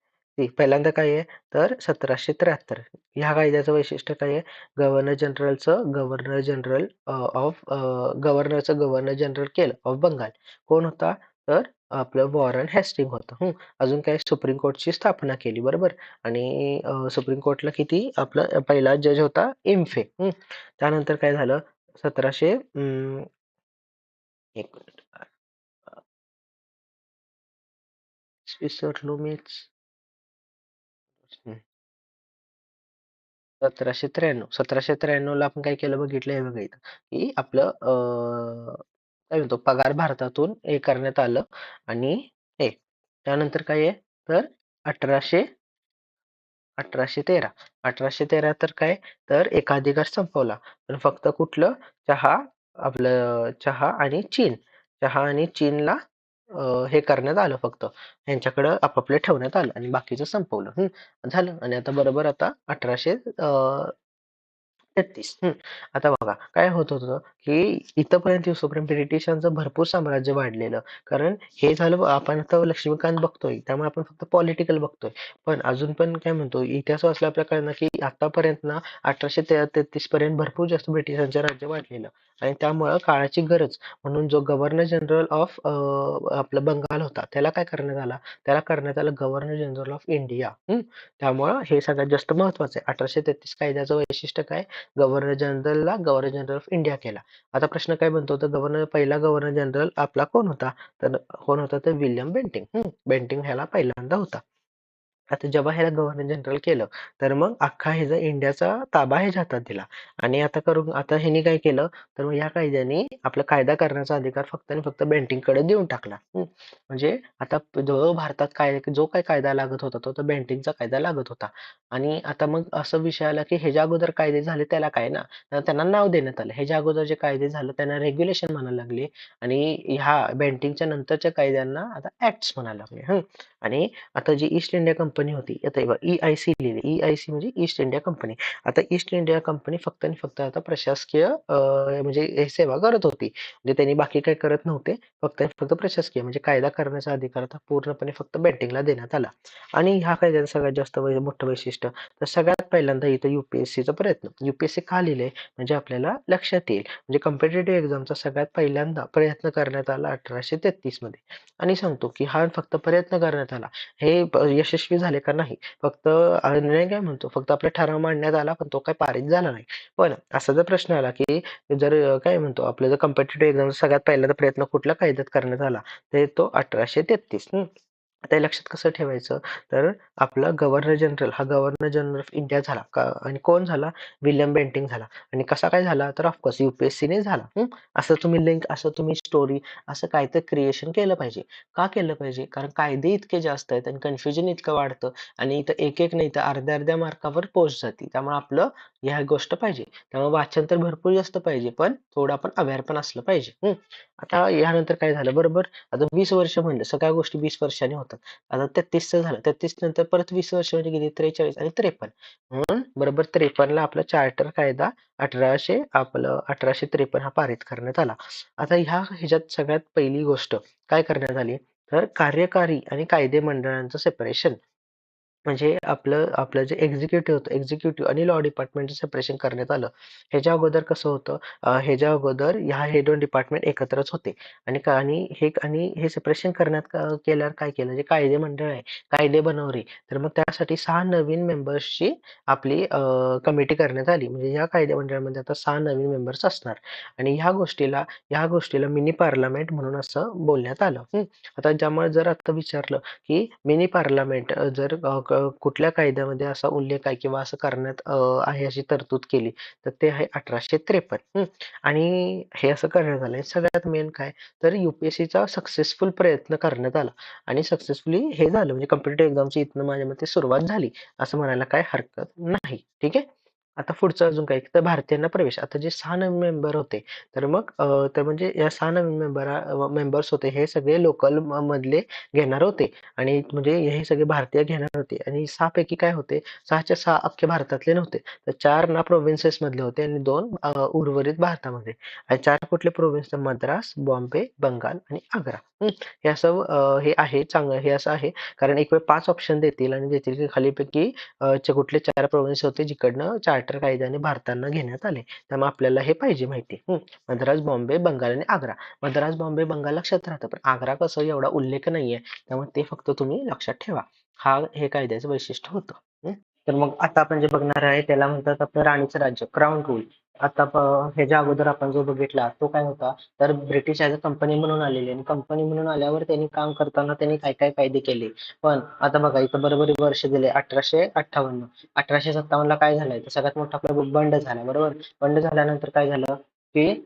पहिल्यांदा काय आहे तर 1773 ह्या कायद्याचं वैशिष्ट्य काय आहे गव्हर्नर जनरल केलं ऑफ बंगाल कोण होता तर आपलं वॉरन हेस्टिंग होतं. अजून काय सुप्रीम कोर्टची स्थापना केली बरोबर आणि सुप्रीम कोर्टला किती आपला पहिला जज होता इम्फे. त्यानंतर काय झालं 1700 एक मिनिट विसरलो मीच 1793 ला आपण काय केलं बघितलं हे बघा इथं की आपलं काय म्हणतो पगार भारतातून हे करण्यात आलं आणि हे त्यानंतर काय आहे तर 1800 1813 तर काय तर एकाधिकार संपवला पण फक्त कुठलं चहा चहा आणि चीनला हे करण्यात आलं फक्त. ह्यांच्याकडं आपापले ठेवण्यात आलं आणि बाकीचं संपवलं. झालं आणि आता बरोबर आता 1833. आता बघा काय होत होतं, की इथपर्यंत येऊसपर्यंत ब्रिटिशांचं भरपूर साम्राज्य वाढलेलं. कारण हे झालं आपण आता लक्ष्मीकांत बघतोय, त्यामुळे आपण फक्त पॉलिटिकल बघतोय. पण अजून पण काय म्हणतो, इतिहास वाचला आपल्याला कळलं की आतापर्यंत ना 1833 पर्यंत भरपूर जास्त ब्रिटिशांचं राज्य वाढलेलं आणि त्यामुळं काळाची गरज म्हणून जो गव्हर्नर जनरल ऑफ आपला बंगाल होता, त्याला काय करण्यात आला? त्याला करण्यात आलं गव्हर्नर जनरल ऑफ इंडिया. त्यामुळं हे सगळ्यात जास्त महत्वाचं आहे. 1833 कायद्याचं वैशिष्ट्य काय? गव्हर्नर जनरलला गव्हर्नर जनरल ऑफ इंडिया केला. आता प्रश्न काय बनतो तर पहिला गव्हर्नर जनरल आपला कोण होता? तर कोण होता? तर विल्यम बेंटिंक. बेंटिंक ह्याला पहिल्यांदा होता. आता जेव्हा ह्याला गव्हर्नर जनरल केलं, तर मग अख्खा ह्याचा इंडियाचा ताबा ह्याच्या हातात दिला. आणि आता ह्यानी काय केलं, तर मग या कायद्याने आपला कायदा करण्याचा अधिकार फक्त आणि फक्त बेंटिंककडे देऊन टाकला. म्हणजे आता जो भारतात जो काही कायदा लागत होता, तो तर बेंटिंकचा कायदा लागत होता. आणि आता मग असं विषय आला, की ह्याच्या अगोदर कायदे झाले त्याला काय ना, तर त्यांना नाव देण्यात आलं. ह्याच्या अगोदर जे कायदे झाले त्यांना रेग्युलेशन म्हणायला लागले आणि ह्या बेंटिंकच्या नंतरच्या कायद्यांना आता ऍक्ट्स म्हणायला लागले. आणि आता जी ईस्ट इंडिया कंपनी होती, आता हे बघा EIC लिहिली. EIC म्हणजे ईस्ट इंडिया कंपनी. आता ईस्ट इंडिया कंपनी फक्त आणि फक्त आता प्रशासकीय म्हणजे हे सेवा करत होती. म्हणजे त्यांनी बाकी काही करत नव्हते. फक्त आणि फक्त प्रशासकीय म्हणजे कायदा करण्याचा अधिकार आता पूर्णपणे फक्त बेंटिंकला देण्यात आला. आणि ह्या कायद्याचं सगळ्यात जास्त मोठं वैशिष्ट्य तर सगळ्यात पहिल्यांदा इथं UPSCचा प्रयत्न. UPSC का लिहिलंय? म्हणजे आपल्याला लक्षात येईल. म्हणजे कॉम्पिटिटिव्ह एक्झामचा सगळ्यात पहिल्यांदा प्रयत्न करण्यात आला 1833 मध्ये. आणि सांगतो की हा फक्त प्रयत्न करण्यात आला. हे यशस्वी झाले का? नाही. फक्त निर्णय काय म्हणतो, फक्त आपला ठराव मांडण्यात आला, पण तो काही पारित झाला नाही. पण असा जर प्रश्न आला, की जर काय म्हणतो, आपलं जर कॉम्पिटिटिव्ह एक्झामचा सगळ्यात पहिल्यांदा प्रयत्न कुठल्या कायद्यात करण्यात आला, तर तो 1833. आता हे लक्षात कसं ठेवायचं, तर आपला गव्हर्नर जनरल हा गव्हर्नर जनरल ऑफ इंडिया झाला का आणि कोण झाला? विल्यम बेंटिंक झाला. आणि कसा काय झाला? तर ऑफकोर्स UPSCने झाला. असं तुम्ही लिंक, असं तुम्ही स्टोरी, असं काय तर क्रिएशन केलं पाहिजे. का केलं पाहिजे? कारण कायदे इतके जास्त आहेत आणि कन्फ्युजन इतकं वाढतं आणि इथं एक नाही तर अर्ध्या-अर्ध्या मार्कावर पोस्ट जाते. त्यामुळे आपलं ह्या गोष्ट पाहिजे. त्यामुळे वाचन तर भरपूर जास्त पाहिजे, पण थोडं आपण अवेअर पण असलं पाहिजे. आता यानंतर काय झालं बरोबर? आता 20 वर्ष म्हणलं, सगळ्या गोष्टी 20 वर्षांनी होतात. आता 33चं झालं. 33 नंतर परत 20 वर्ष म्हणजे किती? 43 आणि 53. म्हणून बरोबर 53ला आपला चार्टर कायदा 1853 हा पारित करण्यात आला. आता ह्याच्यात सगळ्यात पहिली गोष्ट काय करण्यात आली? तर कार्यकारी आणि कायदे मंडळांचं सेपरेशन. म्हणजे आपलं आपलं जे एक्झिक्युटिव्ह होतं, एक्झिक्युटिव्ह आणि लॉ डिपार्टमेंटचं सेपरेशन करण्यात आलं. ह्याच्या कसं होतं, ह्याच्या अगोदर हे 2 डिपार्टमेंट एकत्रच होते आणि हे सेपरेशन केल्यावर काय केलं, जे कायदे मंडळ आहे, कायदे बनवले, तर मग त्यासाठी 6 नवीन मेंबर्सची आपली कमिटी करण्यात आली. म्हणजे या कायदे मंडळामध्ये आता 6 नवीन मेंबर्स असणार आणि ह्या गोष्टीला मिनी पार्लमेंट म्हणून असं बोलण्यात आलं. आता ज्यामुळे जर आता विचारलं की मिनी पार्लमेंट जर कुठल्या कायद्यामध्ये असा उल्लेख आहे किंवा असं करण्यात आहे अशी तरतूद केली तर ते आहे 1853. आणि हे असं करण्यात आलंय सगळ्यात मेन काय तर UPSCचा सक्सेसफुल प्रयत्न करण्यात आला आणि सक्सेसफुली हे झालं म्हणजे कॉम्पिटेटिव्ह एक्झामची इथनं माझ्या मते सुरुवात झाली असं म्हणायला काय हरकत नाही. ठीक आहे. आता पुढचं अजून काय तर भारतीयांना प्रवेश आता जे 6 नवीन मेंबर होते तर मग तर म्हणजे या 6 नवीन मेंबर्स होते हे सगळे लोकल मधले घेणार होते आणि म्हणजे हे सगळे भारतीय घेणार होते आणि 6 पैकी काय होते 6च्या 6 अख्ख्या भारतातले नव्हते तर 4 ना प्रोव्हिन्सेस मधले होते आणि 2 उर्वरित भारतामध्ये आणि 4 कुठले प्रोव्हिन्स तर मद्रास, बॉम्बे, बंगाल आणि आग्रा. हे असं हे आहे चांगलं हे असं आहे कारण एक वेळ 5 ऑप्शन देतील आणि देतील की खालीपैकी कुठले 4 प्रोव्हिन्स होते जिकडनं चार्टर कायद्याने भारतानं घेण्यात आले. त्यामुळे आपल्याला हे पाहिजे माहिती. मद्रास, बॉम्बे, बंगाल आणि आग्रा. मद्रास, बॉम्बे, बंगाल लक्षात राहतं पण आग्रा कसं एवढा उल्लेख नाहीये त्यामुळे ते फक्त तुम्ही लक्षात ठेवा. हे कायद्याचं वैशिष्ट्य होतं. तर मग आता आपण जे बघणार आहे त्याला म्हणतात आपलं राणीचं राज्य क्राऊन रूल. आता ह्याच्या अगोदर आपण जो बघितला तो काय होता तर ब्रिटिश ॲज अ कंपनी म्हणून आलेली आणि कंपनी म्हणून आल्यावर त्यांनी काम करताना त्यांनी काय काय कायदे केले. पण आता बघा इथं बरोबर वर्ष दिले 1858. 1857ला काय झालंय तर सगळ्यात मोठा आपला बंड झाला बरोबर. बंड झाल्यानंतर काय झालं की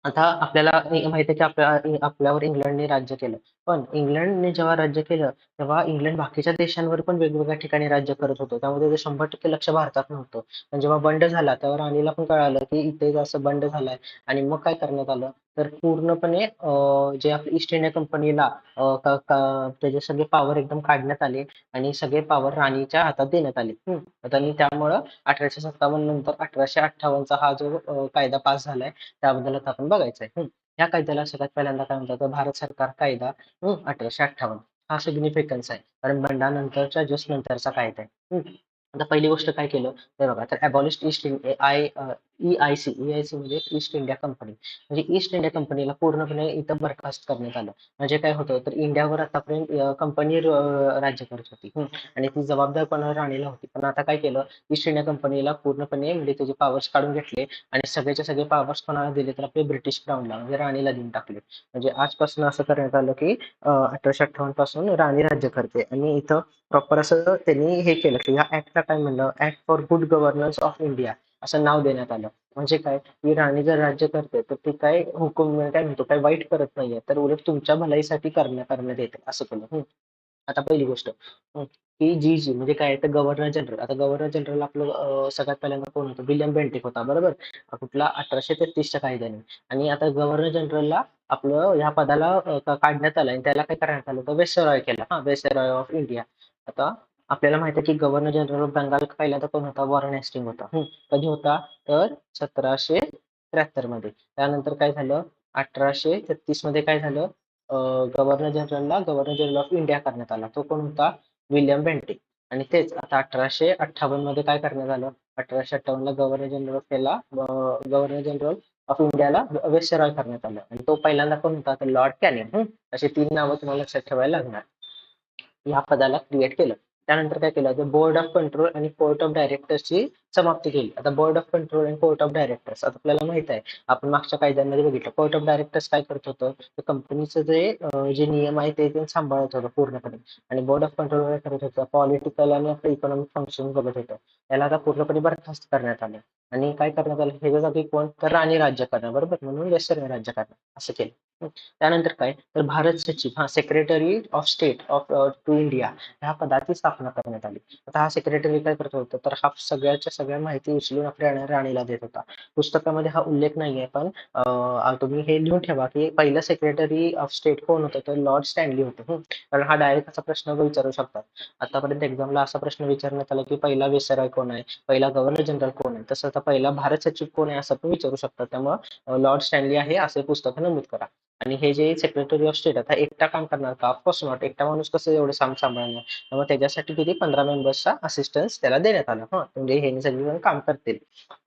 आता आपल्याला माहिती आहे की आपल्यावर इंग्लंडने राज्य केलं. पण इंग्लंडने जेव्हा राज्य केलं, तेव्हा इंग्लंड बाकीच्या देशांवर पण वेगवेगळ्या ठिकाणी राज्य करत होतं. त्यामुळे त्याचं 100% लक्ष भारतात नव्हतं. पण जेव्हा बंड झाला, तेव्हा राणीला पण कळालं की इथे असं बंड झालाय आणि मग काय करण्यात आलं, तर पूर्णपणे जे आपल्या ईस्ट इंडिया कंपनीला त्याचे सगळे पॉवर एकदम काढण्यात आले आणि सगळे पॉवर राणीच्या हातात देण्यात आले. आणि त्यामुळं 1857 नंतर 1858चा हा जो कायदा पास झालाय त्याबद्दल आता आपण बघायचं आहे. या कायद्याला सगळ्यात पहिल्यांदा काय म्हणतात तर भारत सरकार कायदा 1858 हा सिग्निफिकन्स आहे कारण बंडानंतरच्या जस्ट नंतरचा कायदा आहे. आता पहिली गोष्ट काय केलं ते बघा तर अबॉलिश ईस्ट EIC म्हणजे ईस्ट इंडिया कंपनी म्हणजे ईस्ट इंडिया कंपनीला पूर्णपणे इथं बरखास्त करण्यात आलं. म्हणजे काय होतं तर इंडियावर आतापर्यंत कंपनी राज्य करत होती. आणि ती जबाबदार पण राणीला होती. पण आता काय केलं ईस्ट इंडिया कंपनीला पूर्णपणे म्हणजे त्याचे पॉवर्स काढून घेतले आणि सगळेचे सगळे पॉवर्स कोणाला दिले तर आपले ब्रिटिश क्राऊनला म्हणजे राणीला देऊन टाकले. म्हणजे आजपासून असं करण्यात आलं की 1858 पासून राणी राज्य करते आणि इथं प्रॉपर असं त्यांनी हे केलं की ह्या ऍक्टला काय म्हणलं act for good governance of India असं नाव देण्यात आलं. म्हणजे काय की राणी जर राज्य करते तर ती काय हुकूम काय म्हणतो काय वाईट करत नाहीये तर उलट तुमच्या भलाईसाठी करण्यात येते असं केलं. आता पहिली गोष्ट की जी म्हणजे काय तर गव्हर्नर जनरल आता गव्हर्नर जनरल आपलं सगळ्यात पहिल्यांदा कोण होतं विल्यम बेंटिक होता बरोबर कुठला 1833च्या कायद्याने आणि आता गव्हर्नर जनरलला आपलं ह्या पदाला काढण्यात आलं आणि त्याला काय करण्यात आलं होतं व्हाईसरॉय केला व्हाईसरॉय ऑफ इंडिया. आता आपल्याला माहिती आहे की गव्हर्नर जनरल ऑफ बंगाल पहिल्यांदा कोण होता वॉरेन हेस्टिंग होता. कधी होता तर 1773 मध्ये त्यानंतर काय झालं 1833 मध्ये काय झालं गव्हर्नर जनरलला गव्हर्नर जनरल ऑफ इंडिया करण्यात आला तो कोण होता विल्यम बेंटिक आणि तेच आता 1858 मध्ये काय करण्यात आलं 1858 ला गव्हर्नर जनरल केला गव्हर्नर जनरल ऑफ इंडियाला व्हाईसरॉय करण्यात आलं आणि तो पहिल्यांदा कोण होता तर लॉर्ड कॅनिंग. अशी 3 नावं तुम्हाला लक्षात ठेवायला लागणार. या पदाला क्रिएट केलं. त्यानंतर काय केलं तर बोर्ड ऑफ कंट्रोल आणि कोर्ट ऑफ डायरेक्टर्सची समाप्ती केली. आता बोर्ड ऑफ कंट्रोल आणि कोर्ट ऑफ डायरेक्टर्स आता आपल्याला माहित आहे आपण मागच्या कायद्यांमध्ये बघितलं कोर्ट ऑफ डायरेक्टर्स काय करत होतं तर कंपनीचं जे नियम आहे ते सांभाळत होतं पूर्णपणे आणि बोर्ड ऑफ कंट्रोल काय करत होतं पॉलिटिकल आणि आपलं इकॉनॉमिक फंक्शन बघत होतं. त्याला आता पूर्णपणे बरखास्त करण्यात आलं आणि काय करण्यात आलं ह्याच्या जागी कोण तर राणी राज्य करणार बरोबर म्हणून वेस्टर्न राज्य करणार असं केलं. त्यानंतर काय तर भारत सचिव हा secretary of state of to India ह्या पदाची स्थापना करण्यात आली. आता हा सेक्रेटरी काय करत होता तर हा सगळ्याच्या सगळ्या माहिती उचलून आपल्या राणीला देत होता. पुस्तकामध्ये हा उल्लेख नाहीये पण तुम्ही हे लिहून ठेवा की पहिलं सेक्रेटरी ऑफ स्टेट कोण होतं तर लॉर्ड स्टॅनली होते. कारण हा डायरेक्ट असा प्रश्न विचारू शकतात. आतापर्यंत एक्झामला असा प्रश्न विचारण्यात आला की पहिला व्हाईसरॉय कोण आहे पहिला गव्हर्नर जनरल कोण आहे तसं आता पहिला भारत सचिव कोण आहे असं पण विचारू शकतात. त्यामुळे लॉर्ड स्टॅनली आहे असे पुस्तक नमूद करा. आणि हे जे सेक्रेटरी ऑफ स्टेट आता एकटा काम करणार का ऑफकोर्स नॉट एकटा माणूस कसं एवढं सांभाळणार त्यामुळे त्याच्यासाठी किती 15 मेंबर्सचा असिस्टन्स त्याला देण्यात आला म्हणजे हे सगळेजण काम करतील.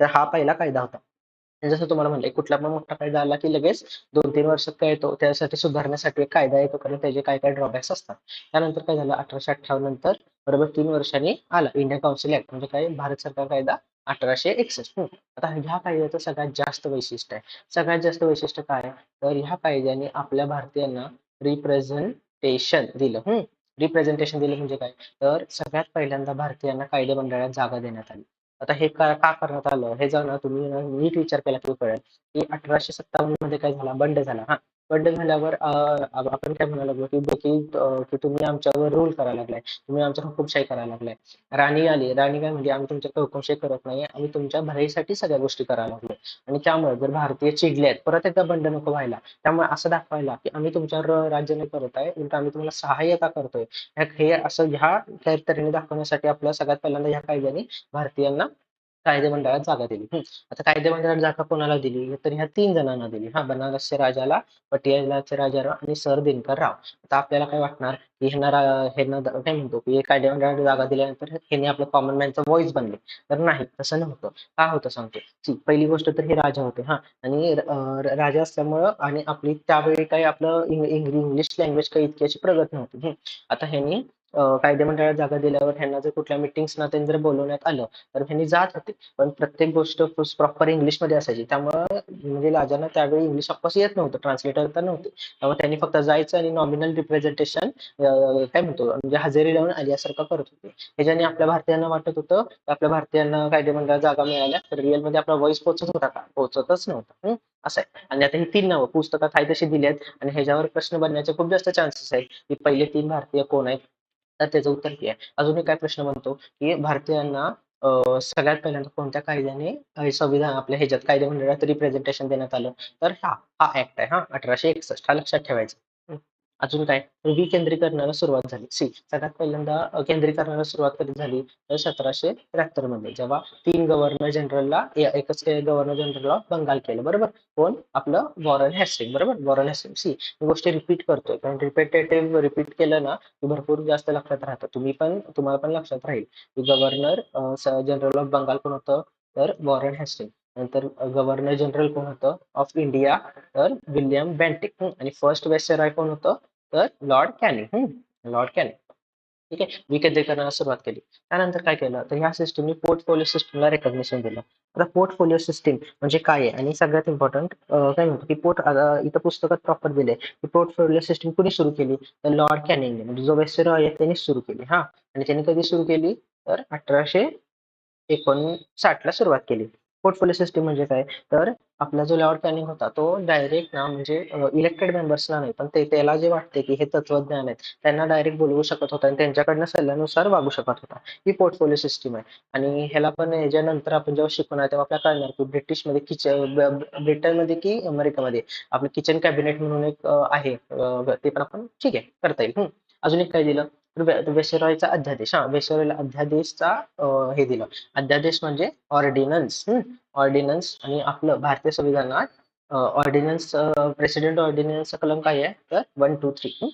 तर हा पहिला कायदा होता. आणि जसं तुम्हाला म्हणलं कुठला पण मोठा कायदा आला की लगेच 2-3 वर्षात काय येतो त्यासाठी सुधारण्यासाठी एक कायदा येतो कारण त्याचे काय काय ड्रॉबॅक्स असतात. त्यानंतर काय झालं 1858 नंतर बरोबर 3 वर्षांनी आला इंडियन काउन्सिल ऍक्ट म्हणजे काय भारत सरकार कायदा 1861. आता ह्या कायद्याचं सगळ्यात जास्त वैशिष्ट्य आहे. सगळ्यात जास्त वैशिष्ट्य काय आहे तर ह्या कायद्याने आपल्या भारतीयांना रिप्रेझेंटेशन दिलं. रिप्रेझेंटेशन दिलं म्हणजे काय तर सगळ्यात पहिल्यांदा भारतीयांना कायदे मंडळात जागा देण्यात आली. आता हे का करण्यात आलं हे जर ना तुम्ही नीट विचार केला की कळेल की 1857 मध्ये काय झाला बंड झाला. बंड झाल्यावर आपण काय म्हणायला लागलो की तुम्ही आमच्यावर रूल करायला लागलाय तुम्ही आमच्यावर हुकुमशाही करायला लागलाय. राणी आली राणी काय म्हणजे आम्ही तुमच्याकडे हुकुमशाही करत नाही आम्ही तुमच्या भलाईसाठी सगळ्या गोष्टी करायला लागलोय. आणि त्यामुळे जर भारतीय चिडले आहेत परत एकदा बंड नको व्हायला त्यामुळे असं दाखवायला की आम्ही तुमच्यावर राज्य नाही करत आहे उलट आम्ही तुम्हाला सहाय्यता करतोय. हे असं ह्या तऱ्हेने दाखवण्यासाठी आपल्या सगळ्यात पहिल्यांदा ह्या कायद्याने भारतीयांना कायदेमंडळात जागा दिली. आता कायदेमंडळात जागा कोणाला दिली तर ह्या 3 जणांना दिली. बनारसच्या राजाला पटियालाच्या राजाला आणि सर दिनकर राव. आता आपल्याला काय वाटणार की ह्यांना काय म्हणतो की कायदेमंडळात जागा दिल्यानंतर ह्यांनी आपलं कॉमन मॅनचा व्हॉइस बनले तर नाही तसं नव्हतं. का होतं सांगतो पहिली गोष्ट तर हे राजा होते आणि राजा असल्यामुळं आणि आपली त्यावेळी काही आपलं इंग्लिश लँग्वेज काही इतकी अशी प्रगत नव्हती. आता ह्यांनी कायदेमंडळात जागा दिल्यावर ह्यांना जर कुठल्या मिटिंग्सना त्यांनी जर बोलवण्यात आलं तर ह्यांनी जात होते. पण प्रत्येक गोष्ट प्रॉपर इंग्लिशमध्ये असायची त्यामुळं म्हणजे राजांना त्यावेळी इंग्लिश ऑफकोर्स येत नव्हतं ट्रान्सलेटर तर नव्हते. त्यामुळे त्यांनी फक्त जायचं आणि नॉमिनल रिप्रेझेंटेशन काय म्हणतो म्हणजे हजेरी लावून आल्यासारखं करत होते. ह्याच्याने आपल्या भारतीयांना वाटत होतं की आपल्या भारतीयांना कायदेमंडळात जागा मिळाल्या तर रिअल मध्ये आपला व्हॉइस पोहोचत होता का पोहोचतच नव्हता. असं आहे आणि आता ही 3 नावं पुस्तकात आहे तशी दिली आहेत आणि ह्याच्यावर प्रश्न बनण्याचे खूप जास्त चान्सेस आहेत की पहिले 3 भारतीय कोण आहेत तर त्याचं उत्तर ते आहे. अजून एक काय प्रश्न बनतो की भारतीयांना सगळ्यात पहिल्यांदा कोणत्या कायद्याने संविधान आपल्या ह्याच्यात कायदेमंडळात रिप्रेझेंटेशन देण्यात आलं, तर हा हा ऍक्ट आहे, हा 1861, हा लक्षात ठेवायचा. हं. अजून काय, विकेंद्रीकरणाला सुरुवात झाली. सगळ्यात पहिल्यांदा केंद्रीकरणाला सुरुवात कधी झाली, तर 1773 मध्ये, जेव्हा 3 गव्हर्नर जनरलला एकच गव्हर्नर जनरल ऑफ बंगाल केलं, बरोबर. कोण, आपलं वॉरन हेस्टिंग, बरोबर. Warren Hastings. ही गोष्ट रिपीट करतोय, कारण रिपिटेटिव्ह रिपीट केलं ना की भरपूर जास्त लक्षात राहतं. तुम्हाला पण लक्षात राहील. गव्हर्नर जनरल ऑफ बंगाल कोण होतं, तर वॉरन हेस्टिंग. नंतर गव्हर्नर जनरल कोण होतं ऑफ इंडिया, तर विल्यम बेंटिक. आणि फर्स्ट व्हाईसरॉय कोण होतं, तर लॉर्ड कॅनिंग. Lord Canning. ठीक आहे. विकेंद्रीकरणाला सुरुवात केली. त्यानंतर काय केलं, तर ह्या सिस्टमने पोर्टफोलिओ सिस्टमला रेकॉग्निशन दिलं. आता पोर्टफोलिओ सिस्टीम म्हणजे काय आहे, आणि सगळ्यात इम्पॉर्टंट काय म्हणतो की इथं पुस्तकात प्रॉपर दिले की पोर्टफोलिओ सिस्टीम कुणी सुरू केली, तर लॉर्ड कॅनिंग, म्हणजे जो वेस्टरॉय आहे त्यांनी सुरू केली. हा, आणि त्यांनी कधी सुरू केली, तर 1859 ला सुरुवात केली. पोर्टफोलिओ सिस्टीम म्हणजे काय, तर आपला जो लॉर्ड कॅनिंग होता तो डायरेक्ट ना, म्हणजे इलेक्टेड मेंबर्सला नाही, पण त्याला जे वाटते की हे तत्वज्ञान आहेत त्यांना डायरेक्ट बोलवू शकत होता आणि त्यांच्याकडनं सल्ल्यानुसार वागू शकत होता. ही पोर्टफोलिओ सिस्टीम आहे. आणि ह्याला पण याच्यानंतर आपण जेव्हा शिकणार तेव्हा आपल्याला कळणार की ब्रिटिशमध्ये ब्रिटनमध्ये की अमेरिकेमध्ये आपलं किचन कॅबिनेट म्हणून एक आहे, ते पण आपण ठीक आहे करता येईल. अजून एक काय दिलं, वेसरॉयचा अध्यादेश. हा, वेसरॉयला अध्यादेशचा हे दिलं. अध्यादेश म्हणजे ऑर्डिनन्स. ऑर्डिनन्स. आणि आपलं भारतीय संविधानात ऑर्डिनन्स, प्रेसिडेंट ऑर्डिनन्सचा कलम काय आहे, तर 123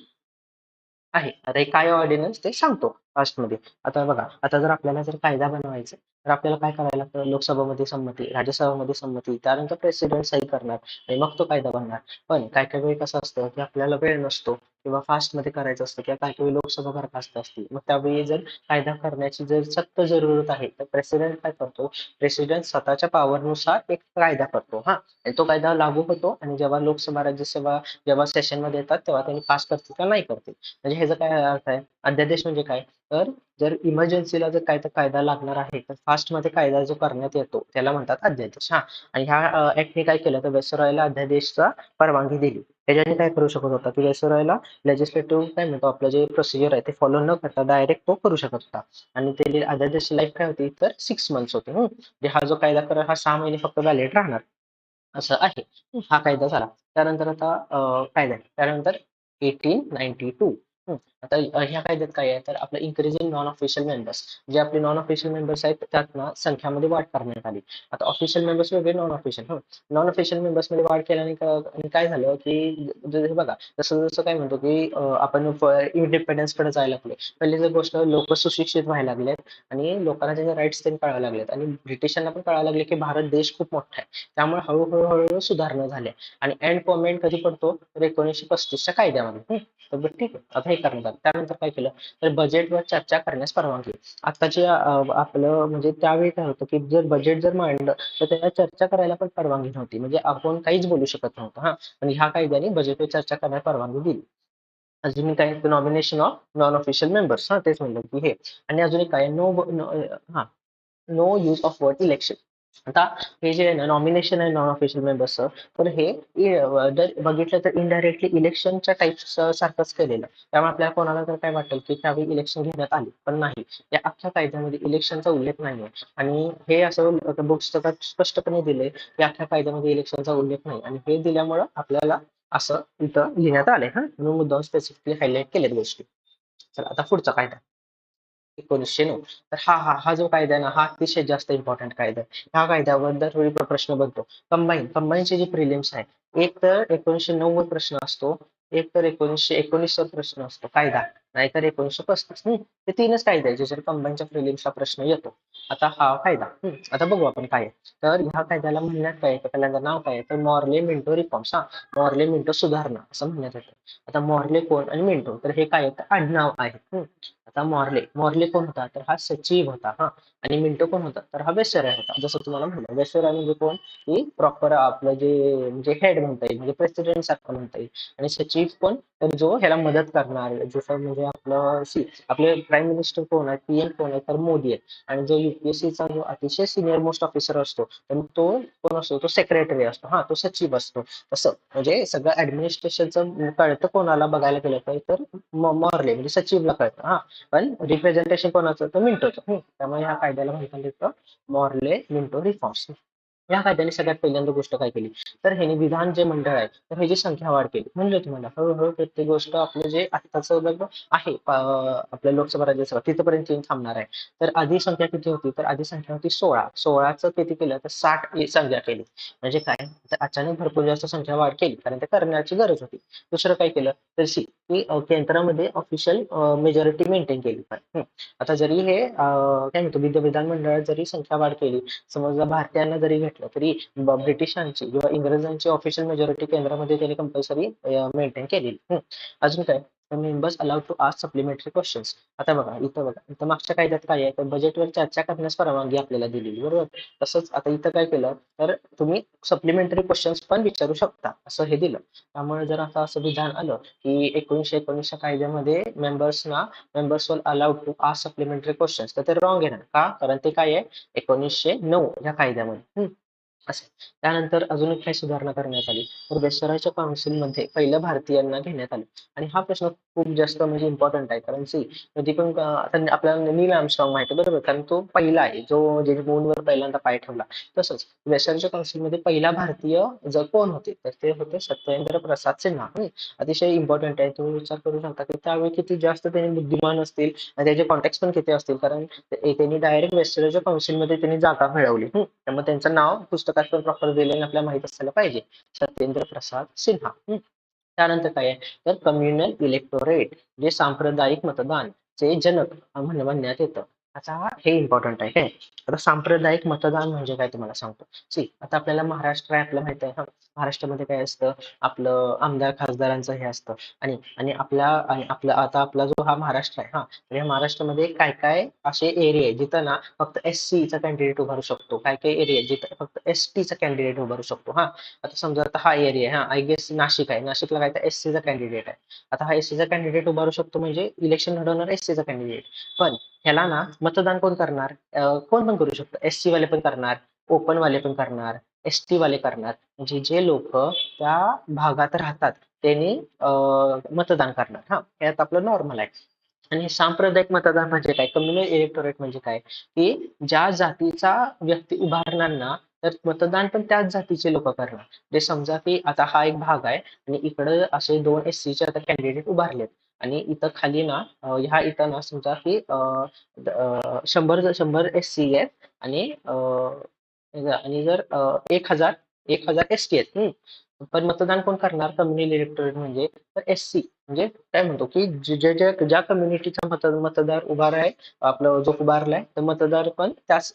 आहे. आता हे काय ऑर्डिनन्स ते सांगतो फास्टमध्ये. आता बघा, आता जर आपल्याला कायदा बनवायचा, तर आपल्याला काय करायला लागतं, लोकसभामध्ये संमती, राज्यसभामध्ये संमती, त्यानंतर प्रेसिडेंट सही करणार आणि मग तो कायदा बनणार. पण काय काय वेळी कसं असतं की आपल्याला वेळ नसतो किंवा फास्टमध्ये करायचं असतं किंवा काय काय वेळी लोकसभा बरखास्त असते. मग त्यावेळी जर कायदा करण्याची जर सक्त जरूरत आहे, तर प्रेसिडेंट काय करतो, प्रेसिडेंट स्वतःच्या पॉवरनुसार एक कायदा करतो. हा, आणि तो कायदा लागू होतो आणि जेव्हा लोकसभा राज्यसभा जेव्हा सेशनमध्ये येतात तेव्हा त्यांनी पास करतील का नाही करतील. म्हणजे ह्याचा काय अर्थ आहे, अध्यादेश म्हणजे काय, तर जर इमर्जन्सीला जर काय तर कायदा लागणार आहे, तर फास्ट मध्ये कायदा जो करण्यात येतो त्याला म्हणतात अध्यादेश. हा, आणि ह्या ऍक्टने काय केलं, तर वेसरॉयला अध्यादेशचा परवानगी दिली. त्याच्याने काय करू शकत होता की वेसरॉयला लेजिस्लेटिव्ह काय म्हणतो आपलं जे प्रोसिजर आहे ते फॉलो न करता डायरेक्ट तो करू शकत होता. आणि ते अध्यादेश लाईफ काय होती, तर 6 मंथ्स होते. म्हणजे हा जो कायदा कर हा 6 महिने फक्त व्हॅलिड राहणार, असं आहे. हा कायदा झाला. त्यानंतर आता कायदा आहे. त्यानंतर 1892. आता ह्या कायद्यात काय आहे, तर आपलं इन्क्रीजिंग नॉन ऑफिशियल मेंबर्स, जे आपले नॉन ऑफिशियल मेंबर्स आहेत त्यात ना संख्यामध्ये वाढ करण्यात आली. आता ऑफिशियल मेंबर्स वेगळे, non official. Non official members मध्ये वाढ केल्याने आणि काय झालं की हे बघा, जसं जसं काय म्हणतो की आपण इंडिपेंडन्स कडे जायला लागलो. पहिली जर गोष्ट, लोक सुशिक्षित व्हायला लागलेत आणि लोकांना त्याचे राईट्स त्यांनी कळायला लागलेत आणि ब्रिटिशांना पण कळायला लागले की भारत देश खूप मोठा आहे. त्यामुळे हळूहळू सुधारणा झाल्या. आणि एंड पॉइंट कधी पडतो, तर 1935च्या कायद्यामध्ये. तर बरं, ठीक आहे. आता हे करण्यात आलं. त्यानंतर काय केलं, तर बजेटवर चर्चा करण्यास परवानगी. आताचे आपलं म्हणजे त्यावेळी काय होतं की जर बजेट जर मांडलं तर त्याला चर्चा करायला पण परवानगी नव्हती, म्हणजे आपण काहीच बोलू शकत नव्हतं. हा, आणि ह्या कायद्याने बजेटवर चर्चा करण्यास परवानगी दिली. अजून काय, nomination of non official members. हा, तेच म्हणलं की हे. आणि अजून एक काय, हा, no use of word election. आता हे जे आहे ना, नॉमिनेशन आहे नॉन ऑफिशियल मेंबर्सचं, तर हे जर बघितलं तर इनडायरेक्टली इलेक्शनच्या टाईप सारखंच केलेलं. त्यामुळे आपल्याला कोणाला तर काय वाटेल की त्यावेळी इलेक्शन घेण्यात आले, पण नाही. या अख्ख्या कायद्यामध्ये इलेक्शनचा उल्लेख नाहीये. आणि हे असं पुस्तकात स्पष्टपणे दिले की अख्ख्या कायद्यामध्ये इलेक्शनचा उल्लेख नाही, आणि हे दिल्यामुळं आपल्याला असं इथं लिहिण्यात आलंय. हा, म्हणून मुद्दाम स्पेसिफिकली हायलाइट केलेत गोष्टी. तर आता पुढचा कायदा 1909. तर हा हा हा जो कायदा आहे ना, हा अतिशय जास्त इम्पॉर्टंट कायदा आहे. ह्या कायद्यावर दरवेळी प्रश्न बनतो. कंबाईनचे जे प्रिलिम्स आहे, एक तर 1990 प्रश्न असतो, एक तर 1919 प्रश्न असतो कायदा, नाहीतर 1935. ते 3च कायदे आहे ज्याच्यावर कंबाईनच्या प्रिलिम्सचा प्रश्न येतो. आता हा कायदा, आता बघू आपण काय आहे. तर ह्या कायद्याला म्हणण्यात काय येतं, पहिल्यांदा नाव काय आहे, तर मॉर्ले मिंटो रिफॉर्म्स. हा, मॉर्ले मिंटो सुधारणा असं म्हणण्यात येतं. आता मॉर्ले कोण आणि मिंटो, तर हे काय आहे, तर आडनाव आहे. आता मॉर्ले मॉर्ले कोण होता, तर हा सचिव होता. हा, आणि मिंटो कोण होता, तर हा वेसराय होता. जसं तुम्हाला म्हणलं, वेसराय म्हणजे कोण, की प्रॉपर आपलं जे म्हणजे हेड म्हणता येईल, म्हणजे प्रेसिडेंट सारखं म्हणता येईल. आणि सचिव कोण, तर जो ह्याला मदत करणार, जसं म्हणजे आपलं आपले प्राईम मिनिस्टर कोण आहे, पीएम कोण आहे, तर मोदी आहे. आणि जो युपीएससीचा जो अतिशय सिनियर मोस्ट ऑफिसर असतो, तर तो कोण असतो, तो सेक्रेटरी असतो. हा, तो सचिव असतो. तसं म्हणजे सगळं ऍडमिनिस्ट्रेशनचं कळतं कोणाला बघायला गेलं तर मॉर्ले म्हणजे सचिवला कळतं. हा, पण रिप्रेझेंटेशन कोणाचं तर मिंटोचं. त्यामुळे ह्या कायद्याला म्हणतात येतं मॉर्ले मिंटो रिफॉर्म्स. या कायद्याने सगळ्यात पहिल्यांदा गोष्ट काय केली, तर ह्याने विधान जे मंडळ आहे तर ह्याची संख्या वाढ केली. म्हणलं तुम्हाला हळूहळू प्रत्येक गोष्ट आपलं जे आत्ताचं आहे आपल्या लोकसभा राज्यसभा तिथपर्यंत चेंज थांबणार आहे. तर आधी संख्या किती होती, तर आधी संख्या होती 16. 16चं किती केलं तर 60 संख्या केली. म्हणजे काय, तर अचानक भरपूर जास्त संख्या वाढ केली कारण ते करण्याची गरज होती. दुसरं काय केलं तर की केंद्रामध्ये ऑफिशियल मेजॉरिटी मेंटेन केली. आता जरी हे काय म्हणतो विधानमंडळात जरी संख्या वाढ केली, समजा भारतीयांना जरी घेतलं तरी ब्रिटिशांची किंवा इंग्रजांची ऑफिशियल मेजॉरिटी केंद्रामध्ये त्यांनी कंपल्सरी मेंटेन केलेली. अजून काय, members allowed to ask supplementary questions. आता बघा इथं मागच्या कायद्यात काय आहे, तर बजेटवर चर्चा करण्यास परवानगी आपल्याला दिलेली, बरोबर. तसंच आता इथं काय केलं, तर तुम्ही सप्लिमेंटरी क्वेश्चन्स पण विचारू शकता असं हे दिलं. त्यामुळे जर आता असं विधान आलं की 1919च्या कायद्यामध्ये members were allowed to ask supplementary questions, तर ते रॉंग आहे ना. का, कारण ते काय आहे 1909 या कायद्यामध्ये. असं. त्यानंतर अजून एक काही सुधारणा करण्यात आली, तर वेस्टराच्या काउन्सिलमध्ये पहिलं भारतीयांना घेण्यात आलं. आणि हा प्रश्न खूप जास्त म्हणजे इम्पॉर्टंट आहे, कारण कधी पण आता आपल्याला नील आर्मस्ट्रॉंग माहिती आहे, बरोबर, कारण तो पहिला आहे जो जे मूनवर पहिल्यांदा पाय ठेवला. तसंच वेस्टर्नच्या काउन्सिलमध्ये पहिला भारतीय जर कोण होते, तर ते होते सत्येंद्र प्रसाद सिन्हा. अतिशय इम्पॉर्टंट आहे. तुम्ही विचार करू शकता की त्यावेळी किती जास्त त्यांनी बुद्धिमान असतील आणि त्याचे कॉन्टॅक्ट पण किती असतील, कारण त्यांनी डायरेक्ट वेस्टर्नच्या काउन्सिलमध्ये त्यांनी जागा मिळवली. त्यामुळे त्यांचं नाव पुस्तकात पण प्रॉपर दिलेलं आपल्याला माहित असायला पाहिजे, सत्येंद्र प्रसाद सिन्हा. त्यानंतर काय आहे, तर कम्युनल इलेक्टोरेट, जे सांप्रदायिक मतदान चे जनक म्हणण्यात येतं. आता हे इम्पॉर्टंट आहे काय. आता सांप्रदायिक मतदान म्हणजे काय तुम्हाला सांगतो. आता आपल्याला महाराष्ट्र आहे, आपलं माहित आहे. महाराष्ट्रामध्ये काय असतं, आपलं आमदार खासदारांचं हे असतं. आणि आणि आपला आता आपला जो हा महाराष्ट्र आहे, तर या महाराष्ट्रामध्ये काय काय असे एरिया आहे जिथं ना फक्त SC चा कॅन्डिडेट उभारू शकतो. काय काय एरिया जिथं फक्त ST चा कॅन्डिडेट उभारू शकतो. आता समजा आता हा एरिया आहे, आय गेस नाशिक आहे. नाशिकला काय तर SC चा कॅन्डिडेट आहे. आता हा SC चा कॅन्डिडेट उभारू शकतो म्हणजे इलेक्शन लढवणार SC चा कॅन्डिडेट. पण ह्याला ना मतदान कोण करणार, कोण पण करू शकतं. SC वाले पण करणार, ओपन वाले पण करणार, ST वाले करणार. म्हणजे जे लोक त्या भागात राहतात त्यांनी मतदान करणार. यात आपलं नॉर्मल आहे. आणि सांप्रदायिक मतदान म्हणजे काय, कम्युनल इलेक्टोरेट म्हणजे काय, की ज्या जातीचा व्यक्ती उभारणार ना, तर मतदान पण त्याच जातीचे लोक करणार. जे समजा की आता हा एक भाग आहे आणि इकडे असे 2 SC चे आता कॅन्डिडेट उभारलेत. आणि इथं खाली ना ह्या इथं ना समजा की 100 SC आहेत आणि जर 1000 ST आहेत. पण मतदान कोण करणार, कम्युनल इलेक्टोरेट म्हणजे तर SC. म्हणजे काय म्हणतो की ज्या कम्युनिटीचा मतदार उभार आहे, आपलं जो उभारलाय, तर मतदार पण त्याच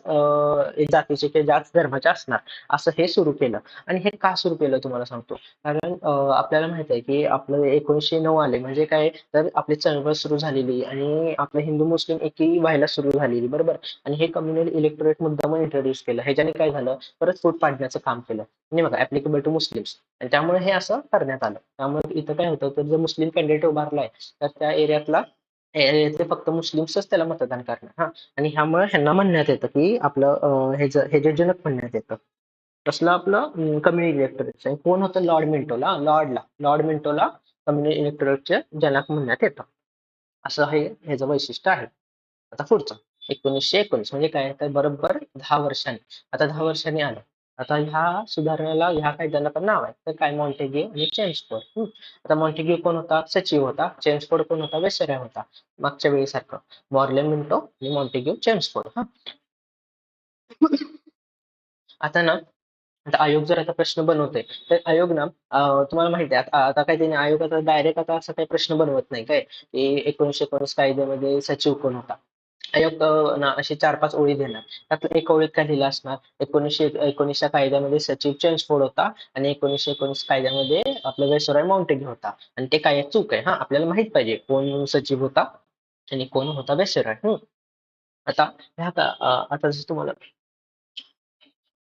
जातीचे किंवा त्याच धर्माचे असणार. असं हे सुरू केलं. आणि हे का सुरू केलं तुम्हाला सांगतो. कारण आपल्याला माहित आहे की आपलं 1909 आले म्हणजे काय, तर आपली चळवळ सुरू झालेली आणि आपलं हिंदू मुस्लिम एकी व्हायला सुरू झालेली, बरोबर. आणि हे कम्युनल इलेक्टोरेट मुद्दाम इंट्रोड्यूस केलं. ह्याच्याने काय झालं, परत फूट पाडण्याचं काम केलं. आणि बघा ऍप्लिकेबल टू मुस्लिम्स, आणि त्यामुळे हे असं करण्यात आलं. त्यामुळे इथं काय होतं, तर जर मुस्लिम कॅन्डिडेट उभारलाय तर त्या एरियातले फक्त मुस्लिम्सच त्याला मतदान करणार. आणि ह्यामुळे ह्यांना म्हणण्यात येतं की आपलं हे जे जनक म्हणण्यात येतं. तसलं आपलं कम्युनल इलेक्टोरेट. कोण होतं, लॉर्ड मिंटोला कम्युनल इलेक्टोरेटचे जनक म्हणण्यात येतं. असं हे ह्याचं वैशिष्ट्य आहे. आता पुढचं 1919 म्हणजे काय, तर बरोबर 10 वर्षांनी. आता 10 वर्षांनी आलं. आता ह्या कायद्याला पण नाव आहे, तर काय, मॉन्टेग्यू आणि चेम्सफोर्ड. आता मॉन्टेग्यू कोण होता, सचिव होता. चेम्सफोर्ड कोण होता, वेसराय होता. मागच्या वेळीसारखं मॉर्लेन मिंटो आणि मॉन्टेग्यू चेम्सफोर्ड. आता ना, आता आयोग जर आता प्रश्न बनवतोय, तर आयोग ना तुम्हाला माहिती आहे, आता आता काय त्याने आयोग आता डायरेक्ट आता असं काही प्रश्न बनवत नाही काय, की 1919 कायद्यामध्ये सचिव कोण होता. आयोग ना अशी 4-5 ओळी देणार. त्यातलं एक ओळीत काय लिहिलं असणार, 1919च्या कायद्यामध्ये सचिव चेम्सफोर्ड होता आणि 1919 कायद्यामध्ये आपलं व्हाईसरॉय माउंटेग्यू होता. आणि ते काय आहे, चूक आहे. आपल्याला माहित पाहिजे कोण सचिव होता आणि कोण होता व्हाईसरॉय. आता आता जसं तुम्हाला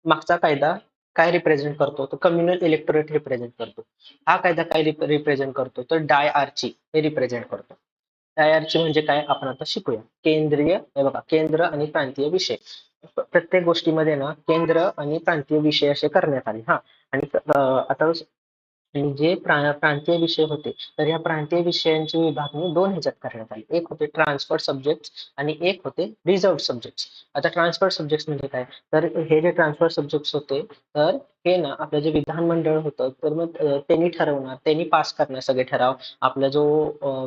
मागचा कायदा काय रिप्रेझेंट करतो, तर कम्युनल इलेक्टोरेट रिप्रेझेंट करतो. हा कायदा काय रिप्रेझेंट करतो, तर डाय आर्ची हे रिप्रेझेंट करतो. डाय आर्ची म्हणजे काय, आपण आता शिकूया. हे बघा, केंद्र आणि प्रांतीय विषय. प्रत्येक गोष्टीमध्ये ना केंद्र आणि प्रांतीय विषय असे करण्यात आले. आणि आता आणि जे प्रांतीय विषय होते, तर या प्रांतीय विषयांची विभागणी दोन ह्याच्यात करण्यात आली. एक होते ट्रान्सफर सब्जेक्ट आणि एक होते रिझर्व्ड सब्जेक्ट. आता ट्रान्सफर सब्जेक्ट म्हणजे काय? तर हे जे ट्रान्सफर सब्जेक्ट होते, तर हे ना आपलं जे विधानमंडळ होतं, तर मग त्यांनी ठरवणार, त्यांनी पास करणार सगळे ठराव. आपला जो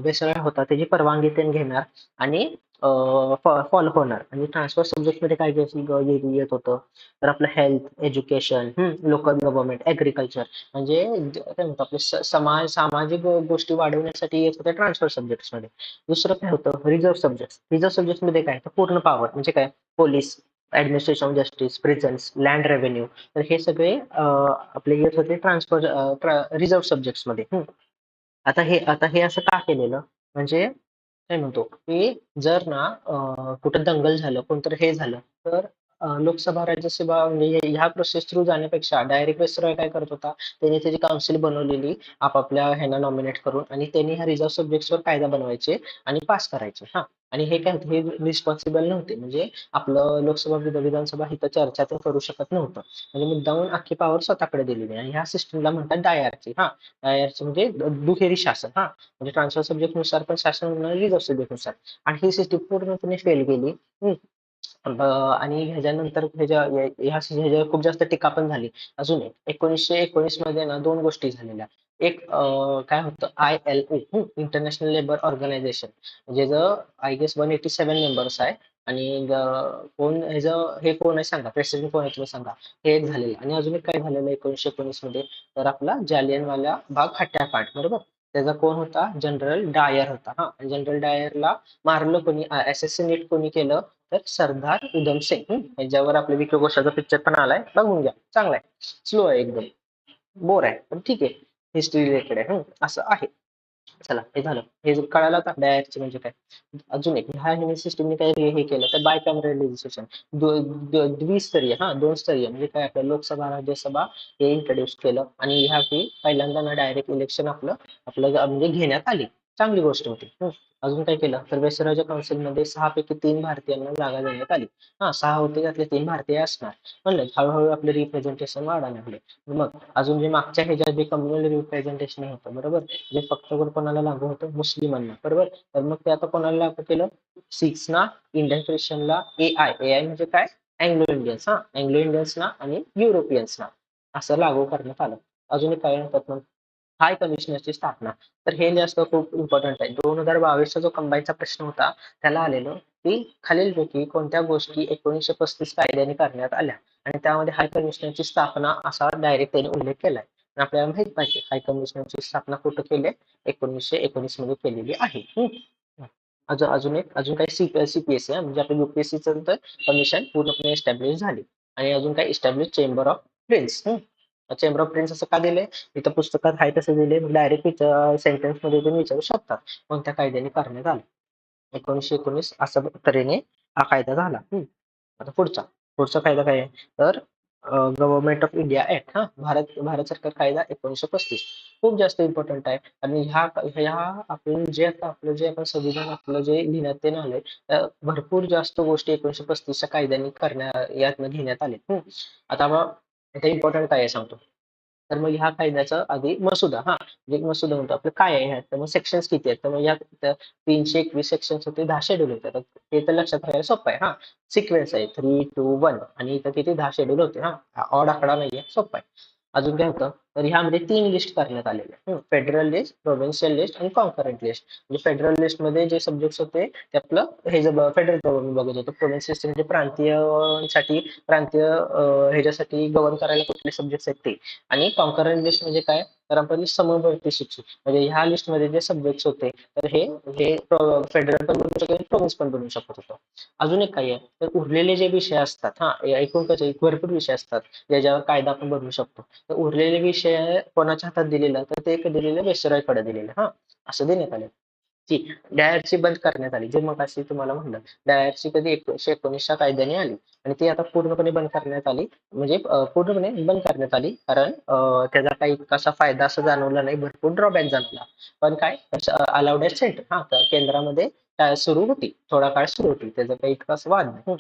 विषय होता त्याची परवानगी त्यांनी घेणार आणि फॉलो होणार. आणि ट्रान्सफर सब्जेक्ट मध्ये काय येत होतं, तर आपलं health, education, local government, agriculture, म्हणजे काय म्हणतो आपले समाज सामाजिक गोष्टी वाढवण्यासाठी येत होत्या ट्रान्सफर सब्जेक्ट मध्ये. दुसरं काय होतं, रिझर्व्ह सब्जेक्ट. रिझर्व्ह सब्जेक्ट मध्ये काय, तर पूर्ण पॉवर म्हणजे काय, police, administration justice, prisons, land revenue, तर हे सगळे आपले येत होते ट्रान्सफर रिझर्व्ह सब्जेक्ट मध्ये. आता हे असं का केलेलं, म्हणजे काय म्हणतो की जर ना कुठं दंगल झालं, कोणतं हे झालं, तर लोकसभा राज्यसभा म्हणजे ह्या प्रोसेस थ्रू जाण्यापेक्षा डायरेक्ट विसरॉय काय करत होता, त्याने त्याची काउन्सिल बनवलेली आपापल्या ह्यांना नॉमिनेट करून, आणि त्यांनी ह्या रिझर्व्ह सब्जेक्ट्सवर कायदा बनवायचे आणि पास करायचे. हा, आणि हे काय होतं, हे रिस्पॉन्सिबल नव्हते, म्हणजे आपलं लोकसभा विधानसभा इथं चर्चा तर करू शकत नव्हतं, म्हणजे मुद्दामून अख्खी पॉवर स्वतःकडे दिलेली. आणि ह्या सिस्टमला म्हणतात डायआरची. हा, डायआरची म्हणजे दुहेरी शासन. हा, म्हणजे ट्रान्सफर सब्जेक्ट नुसार पण शासन होणार, रिझर्व्ह सब्जेक्ट नुसार. आणि ही सिस्टीम पूर्णपणे फेल गेली. आणि ह्याच्यानंतर ह्याच्यावर खूप जास्त टीका पण झाली. अजून 1919 मध्ये ना दोन गोष्टी झालेल्या. एक काय होतं, ILO, इंटरनॅशनल लेबर ऑर्गनायझेशन, ज्याचं आय गेस 187 मेंबर्स आहे. आणि कोण ह्याचं हे कोण आहे सांगा, प्रेसिडेंट कोण आहे तुम्ही सांगा. हे एक झालेलं. आणि अजून एक काय झालेलं 1919 मध्ये, तर आपला जालियनवाला बाग हत्याकांड, बरोबर. त्याचा कोण होता, जनरल डायर होता. हा, जनरल डायरला मारलं कोणी, असॅसिनेट कोणी केलं, तर सरदार उधम सिंग. याच्यावर आपल्या विकी कौशलचा पिक्चर पण आलाय, बघून घ्या, चांगला आहे. स्लो आहे एकदम, बोर आहे पण ठीक आहे, हिस्ट्री रिलेटेड आहे. असं आहे. चला, हे झालं, हे जर कळालं आता डायरेक्ट म्हणजे काय. अजून एक, ह्या सिस्टीमने काय हे केलं, तर बाय कॅमेरा लेजिस्लेशन, द्विस्तरीय, दोन स्तरीय, म्हणजे काय आपलं लोकसभा राज्यसभा हे इंट्रोड्यूस केलं. आणि ह्या पहिल्यांदा ना डायरेक्ट इलेक्शन आपलं आपलं म्हणजे घेण्यात आली. चांगली गोष्ट होती. अजून काय केलं, तर वेसराच्या काउन्सिलमध्ये 6 पैकी 3 भारतीयांना जागा देण्यात आली. 6 होते, त्यातले 3 भारतीय असणार. म्हणलं हळूहळू आपलं रिप्रेझेंटेशन वाढायला लागले. मग अजून जे मागच्या ह्याच्यात जे कम्युनल रिप्रेझेंटेशन होतं, बरोबर, जे फक्त कोणाला लागू होतं, मुस्लिमांना, बरोबर. तर मग ते आता कोणाला लागू केलं, सिख्सना, इंडियन ख्रिश्चनला, एआय म्हणजे काय, अँग्लो इंडियन्स. अँग्लो इंडियन्सना आणि युरोपियन्सना असं लागू करण्यात आलं. अजून एक काय म्हणतात मग, हाय कमिशनरची स्थापना. तर हे जास्त खूप इम्पॉर्टंट आहे. 2022चा जो कंबाईनचा प्रश्न होता, त्याला आलेलं की खालीलपैकी कोणत्या गोष्टी 1935 कायद्याने करण्यात आल्या, आणि त्यामध्ये हाय कमिशनरची स्थापना असा डायरेक्ट त्यांनी उल्लेख केलाय. आणि आपल्याला माहित पाहिजे हाय कमिशनरची स्थापना कुठं केली, 1919 मध्ये केलेली आहे. अजून काही सीपीएससी म्हणजे आपल्या युपीएससीचं तर कमिशन पूर्णपणे एस्टॅब्लिश झाली. आणि अजून काही establish chamber of prince. Chamber of prince असं का दिलंय, इथं पुस्तकात आहे तसं दिले, डायरेक्ट सेंटेन्स मध्ये तुम्ही विचारू शकता कोणत्या कायद्याने करण्यात आलं. 1919 अशा तऱ्हेने हा कायदा झाला. आता पुढचा पुढचा कायदा काय आहे, तर government of India act. Bharat Bharat सरकार कायदा 1935 खूप जास्त इम्पॉर्टंट आहे. आणि ह्या ह्या आपण जे आता आपलं जे आपण संविधान आपलं जे लिहिण्यात येणं आलंय, भरपूर जास्त गोष्टी 1935च्या कायद्याने यातनं घेण्यात आले. आता इम्पॉर्टंट काय आहे सांगतो. तर मग ह्या कायद्याचा आधी मसुदा, म्हणजे एक मसुदा म्हणतो आपलं काय आहे ह्यात, तर मग सेक्शन्स किती आहेत, तर मग यात 321 सेक्शन्स होते, 10 शेड्यूल होते. तर ते तर लक्षात ठेवायला सोपं आहे. सिक्वेन्स आहे 3, 2, 1, आणि इथं किती 10 शेड्यूल होते. ऑड आकडा नाहीये, सोपं आहे. अजून काय होतं, तर ह्यामध्ये 3 लिस्ट करण्यात आलेले, फेडरल लिस्ट, प्रोव्हिन्शियल लिस्ट आणि कॉन्करंट लिस्ट. म्हणजे फेडरल लिस्ट मध्ये जे सब्जेक्ट होते ते आपलं हे जे फेडरल गव्हर्नमेंट बघत होतं. प्रोव्हिन्स सिस्टम म्हणजे प्रांतीय ह्याच्यासाठी गव्हर्न करायला कुठले सब्जेक्ट आहेत ते. आणि कॉन्करंट लिस्ट म्हणजे काय, तर आपण समवर्ती शिक्षित, म्हणजे ह्या लिस्ट मध्ये जे सब्जेक्ट होते, तर हे हे फेडरल पण बनू शकत, प्रोव्हिन्स पण बनू शकत होतं. अजून एक काय आहे, तर उरलेले जे विषय असतात, एकूण कसे भरपूर विषय असतात ज्याच्यावर कायदा आपण बनवू शकतो. तर उरलेले विषय कोणाच्या हातात दिलेला, तर ते एक दिलेलं वेसरॉयकडे दिलेलं. असं देण्यात आलं. ती डायरची बंद करण्यात आली, जे मग अशी तुम्हाला म्हणलं. डायरची कधी 1919च्या कायद्याने आली, आणि ती आता पूर्णपणे बंद करण्यात आली. म्हणजे पूर्णपणे बंद करण्यात आली, कारण त्याचा काही कसा फायदा असं जाणवला नाही, भरपूर ड्रॉबॅक जाणवला. पण काय, अलाउड सेंटर केंद्रामध्ये सुरू होती, थोडा काळ सुरू होती, त्याचा काही इतका असं वाद नाही.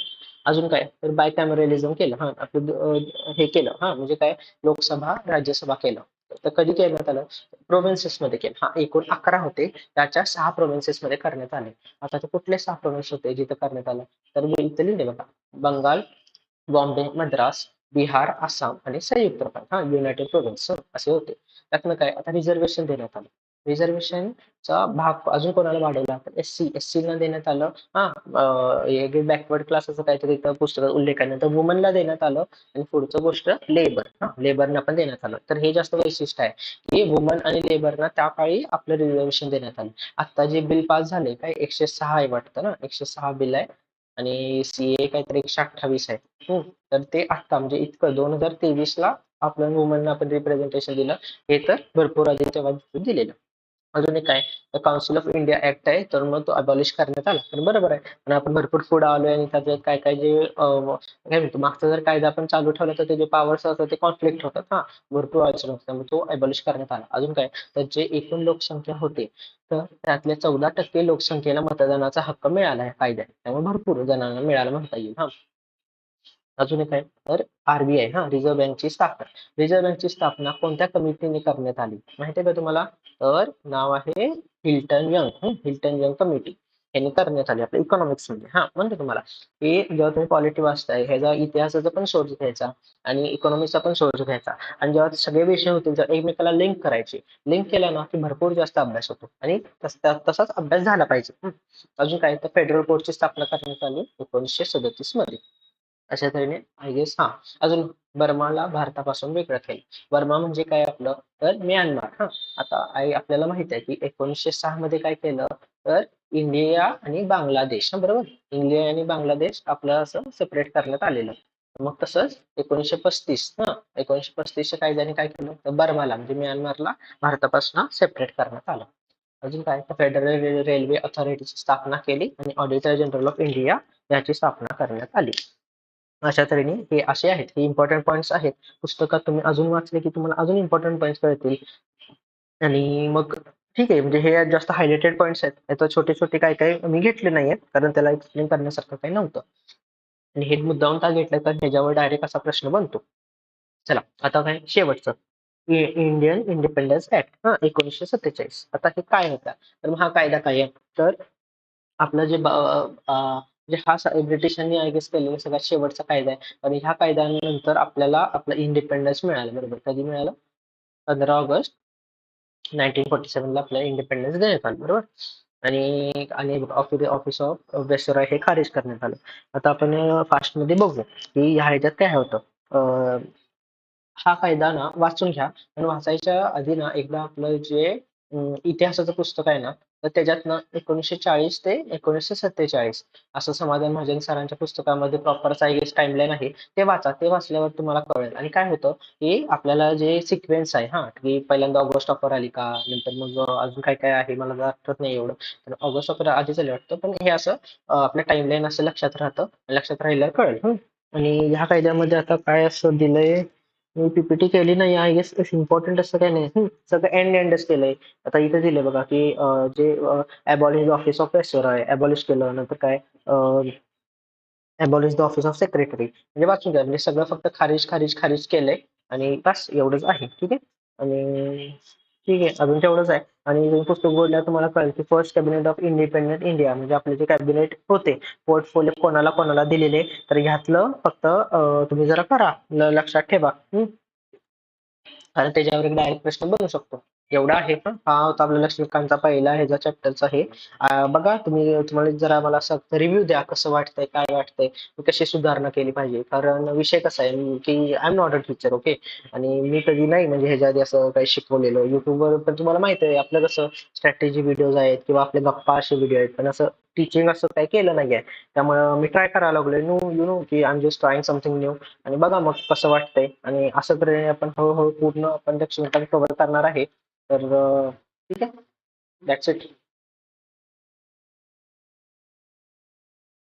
अजून काय, तर बायकॅमेरलिझम केलं. आपलं हे केलं, म्हणजे काय, लोकसभा राज्यसभा केलं. तर कधी करण्यात आलं? प्रोव्हिन्सेस मध्ये केलं. हा, एकूण 11 होते, त्याच्या 6 प्रोव्हिन्सेस मध्ये करण्यात आले. आता ते कुठले 6 प्रोव्हिन्स होते जिथे करण्यात आलं? तर मी इथे लिहिले बघा. बंगाल, बॉम्बे, मद्रास, बिहार, आसाम आणि संयुक्त प्रांत, हा युनायटेड प्रोव्हिन्स असे होते. त्यातनं काय, आता रिझर्वेशन देण्यात आलं. रिझर्वेशनचा भाग अजून कोणाला वाढवला? तर एससी ला देण्यात आलं. हा, बॅकवर्ड क्लासचं काहीतरी इथं पुस्तकात उल्लेख आहे. नंतर वुमनला देण्यात आलं आणि पुढचं गोष्ट लेबर, हा लेबरना पण देण्यात आलं. तर हे जास्त वैशिष्ट्य आहे की वुमन आणि लेबरना त्या काळी आपलं रिझर्वेशन देण्यात आलं. आता जे बिल पास झाले काय 106 आहे वाटतं ना, 106 बिल आहे आणि सीए काहीतरी 128 आहे. तर ते आता म्हणजे इतकं 2023 ला आपल्या वुमनला आपण रिप्रेझेंटेशन दिलं, हे तर भरपूर आधी तेव्हा दिलेलं. अजून एक काय, काउन्सिल ऑफ इंडिया ऍक्ट आहे, तर मग तो अबॉलिश करण्यात आला. तर बरोबर आहे, पण आपण भरपूर पुढे आलोय आणि त्याच्यात काय काय जे काय म्हणतो, मागचा जर कायदा आपण चालू ठेवला तर त्याचे पॉवर्स असतात ते कॉन्फ्लिक्ट होतात. हा, भरपूर अडचण होतात, त्यामुळे तो अबॉलिश करण्यात आला. अजून काय, तर जे एकूण लोकसंख्या होते, तर त्यातल्या 14% लोकसंख्येला मतदानाचा हक्क मिळाला आहे कायद्यात, त्यामुळे भरपूर जणांना मिळाला म्हणता येईल. हा, अजून एक आहे, तर आरबीआय, हा रिझर्व्ह बँकची स्थापना. रिझर्व्ह बँकची स्थापना कोणत्या कमिटीने करण्यात आली माहिती आहे का तुम्हाला? तर नाव आहे Hilton young, Hilton young committee यांनी करण्यात आली आपल्या इकॉनॉमिक्स मध्ये. हा, म्हणते तुम्हाला की जेव्हा तुम्ही पॉलिटी वाचताय, ह्याचा इतिहासाचा पण शोध घ्यायचा आणि इकॉनॉमिक्सचा पण शोध घ्यायचा, आणि जेव्हा सगळे विषय होतील जर एकमेकाला लिंक करायचे, लिंक केला ना की भरपूर जास्त अभ्यास होतो आणि तसाच अभ्यास झाला पाहिजे. अजून काय, तर फेडरल कोर्टची स्थापना करण्यात आली 1937 मध्ये. अशा तऱ्हेने आय गेस. हा, अजून बर्माला भारतापासून वेगळं केलं. बर्मा म्हणजे काय आपलं? तर म्यानमार. हा, आता आपल्याला माहित आहे की 1906 मध्ये काय केलं? तर इंडिया आणि बांगलादेश, हा बरोबर, इंडिया आणि बांगलादेश आपलं असं सेपरेट करण्यात आलेलं. मग तसंच 1935, 1935च्या कायद्याने काय केलं? तर बर्माला म्हणजे म्यानमारला भारतापासून सेपरेट करण्यात आलं. अजून काय, तर फेडरल रेल्वे ऑथॉरिटीची स्थापना केली आणि ऑडिटर जनरल ऑफ इंडिया याची स्थापना करण्यात आली. अशा तऱ्हेने हे असे आहेत, हे इम्पॉर्टंट पॉईंट्स आहेत. पुस्तकात तुम्ही अजून वाचले की तुम्हाला अजून इम्पॉर्टंट पॉईंट्स कळतील. आणि मग ठीक आहे, म्हणजे हे जास्त हायलाइटेड पॉईंट्स आहेत. यात छोटे छोटे काय काय मी घेतले नाहीयेत, कारण त्याला एक्सप्लेन करण्यासारखं काही नव्हतं. आणि हे मुद्दाम का घेतलं, तर ह्याच्यावर डायरेक्ट असा प्रश्न बनतो. चला, आता काय शेवटचं, इंडियन इंडिपेंडन्स ऍक्ट, हा 1947. आता हे काय होता? तर मग हा कायदा काय आहे? तर आपलं जे म्हणजे हा ब्रिटिशांनी आय गेस केलेला सगळ्यात शेवटचा कायदा आहे, आणि ह्या कायद्यानंतर आपल्याला आपलं इंडिपेंडन्स मिळालं. बरोबर, कधी मिळालं? 15 ऑगस्ट 1947 ला आपल्याला इंडिपेंडन्स देण्यात आलं. बरोबर, आणि ऑफिस ऑफ वेसरॉय हे खारिज करण्यात आलं. आता आपण फास्ट मध्ये बघू की ह्या ह्याच्यात काय होतं. हा कायदा ना वाचून घ्या, पण वाचायच्या आधी ना एकदा आपलं जे इतिहासाचं पुस्तक आहे ना, तर त्याच्यात ना 1940 ते 1947 असं समाधान महाजन सरांच्या पुस्तकामध्ये प्रॉपर टाइमलाईन आहे. ते वाचा, ते वाचल्यावर तुम्हाला कळेल. आणि काय होतं की आपल्याला जे सिक्वेन्स आहे, हा की पहिल्यांदा ऑगस्ट ऑफर आली का, नंतर मग अजून काय काय आहे मला जर आठवत नाही एवढं, तर ऑगस्ट ऑफर आधी झालं वाटतं, पण हे असं आपल्या टाइमलाईन असं लक्षात राहतं, लक्षात राहिल्यावर कळेल. आणि ह्या कायद्यामध्ये आता काय असं दिलंय, मी पीपीटी केली नाही आय गेस, इम्पॉर्टंट असं काही नाही. सगळं एंडच केलंय. आता इथे दिलंय बघा की जे अबॉलिश द ऑफिस ऑफ वेसर आहे, अबॉलिश केलं. नंतर काय, abolish the office of secretary, म्हणजे वाचून घ्या, म्हणजे सगळं फक्त खारिज खारिज खारिज केलंय आणि बस एवढंच आहे. ठीक आहे, आणि ठीक आहे, अजून तेवढंच आहे. आणि तुम्ही पुस्तक बोलल्यावर तुम्हाला कळेल की first cabinet of independent India, म्हणजे आपले जे कॅबिनेट होते, पोर्टफोलिओ कोणाला कोणाला दिलेले, तर ह्यातलं फक्त तुम्ही जरा करा, लक्षात ठेवा. कारण त्याच्यावर एक डायरेक्ट प्रश्न बनू शकतो. एवढा आहे. हा होता आपल्या लक्ष्मीकांतचा पहिला ह्याचा चॅप्टरचा हे. बघा, तुम्हाला जरा मला असं रिव्ह्यू द्या, कसं वाटतंय, काय वाटतंय, कशी सुधारणा केली पाहिजे. कारण विषय कसा आहे की I am not a teacher, okay, आणि मी कधी नाही म्हणजे ह्याच्या आधी असं काही शिकवलेलं युट्यूबवर. पण तुम्हाला माहित आहे आपलं कसं स्ट्रॅटेजी व्हिडिओज आहेत किंवा आपले गप्पा असे व्हिडिओ आहेत, पण असं टीचिंग असं काही केलं नाहीये. त्यामुळे मी ट्राय करायला लागलोय, यू नो की I am just trying something new. आणि बघा मग कसं वाटतंय. आणि असं तऱ्हेने आपण हळूहळू पूर्ण आपण लक्ष्मीकांत कव्हर करणार आहे. तर ठीक आहे, दॅट्स इट.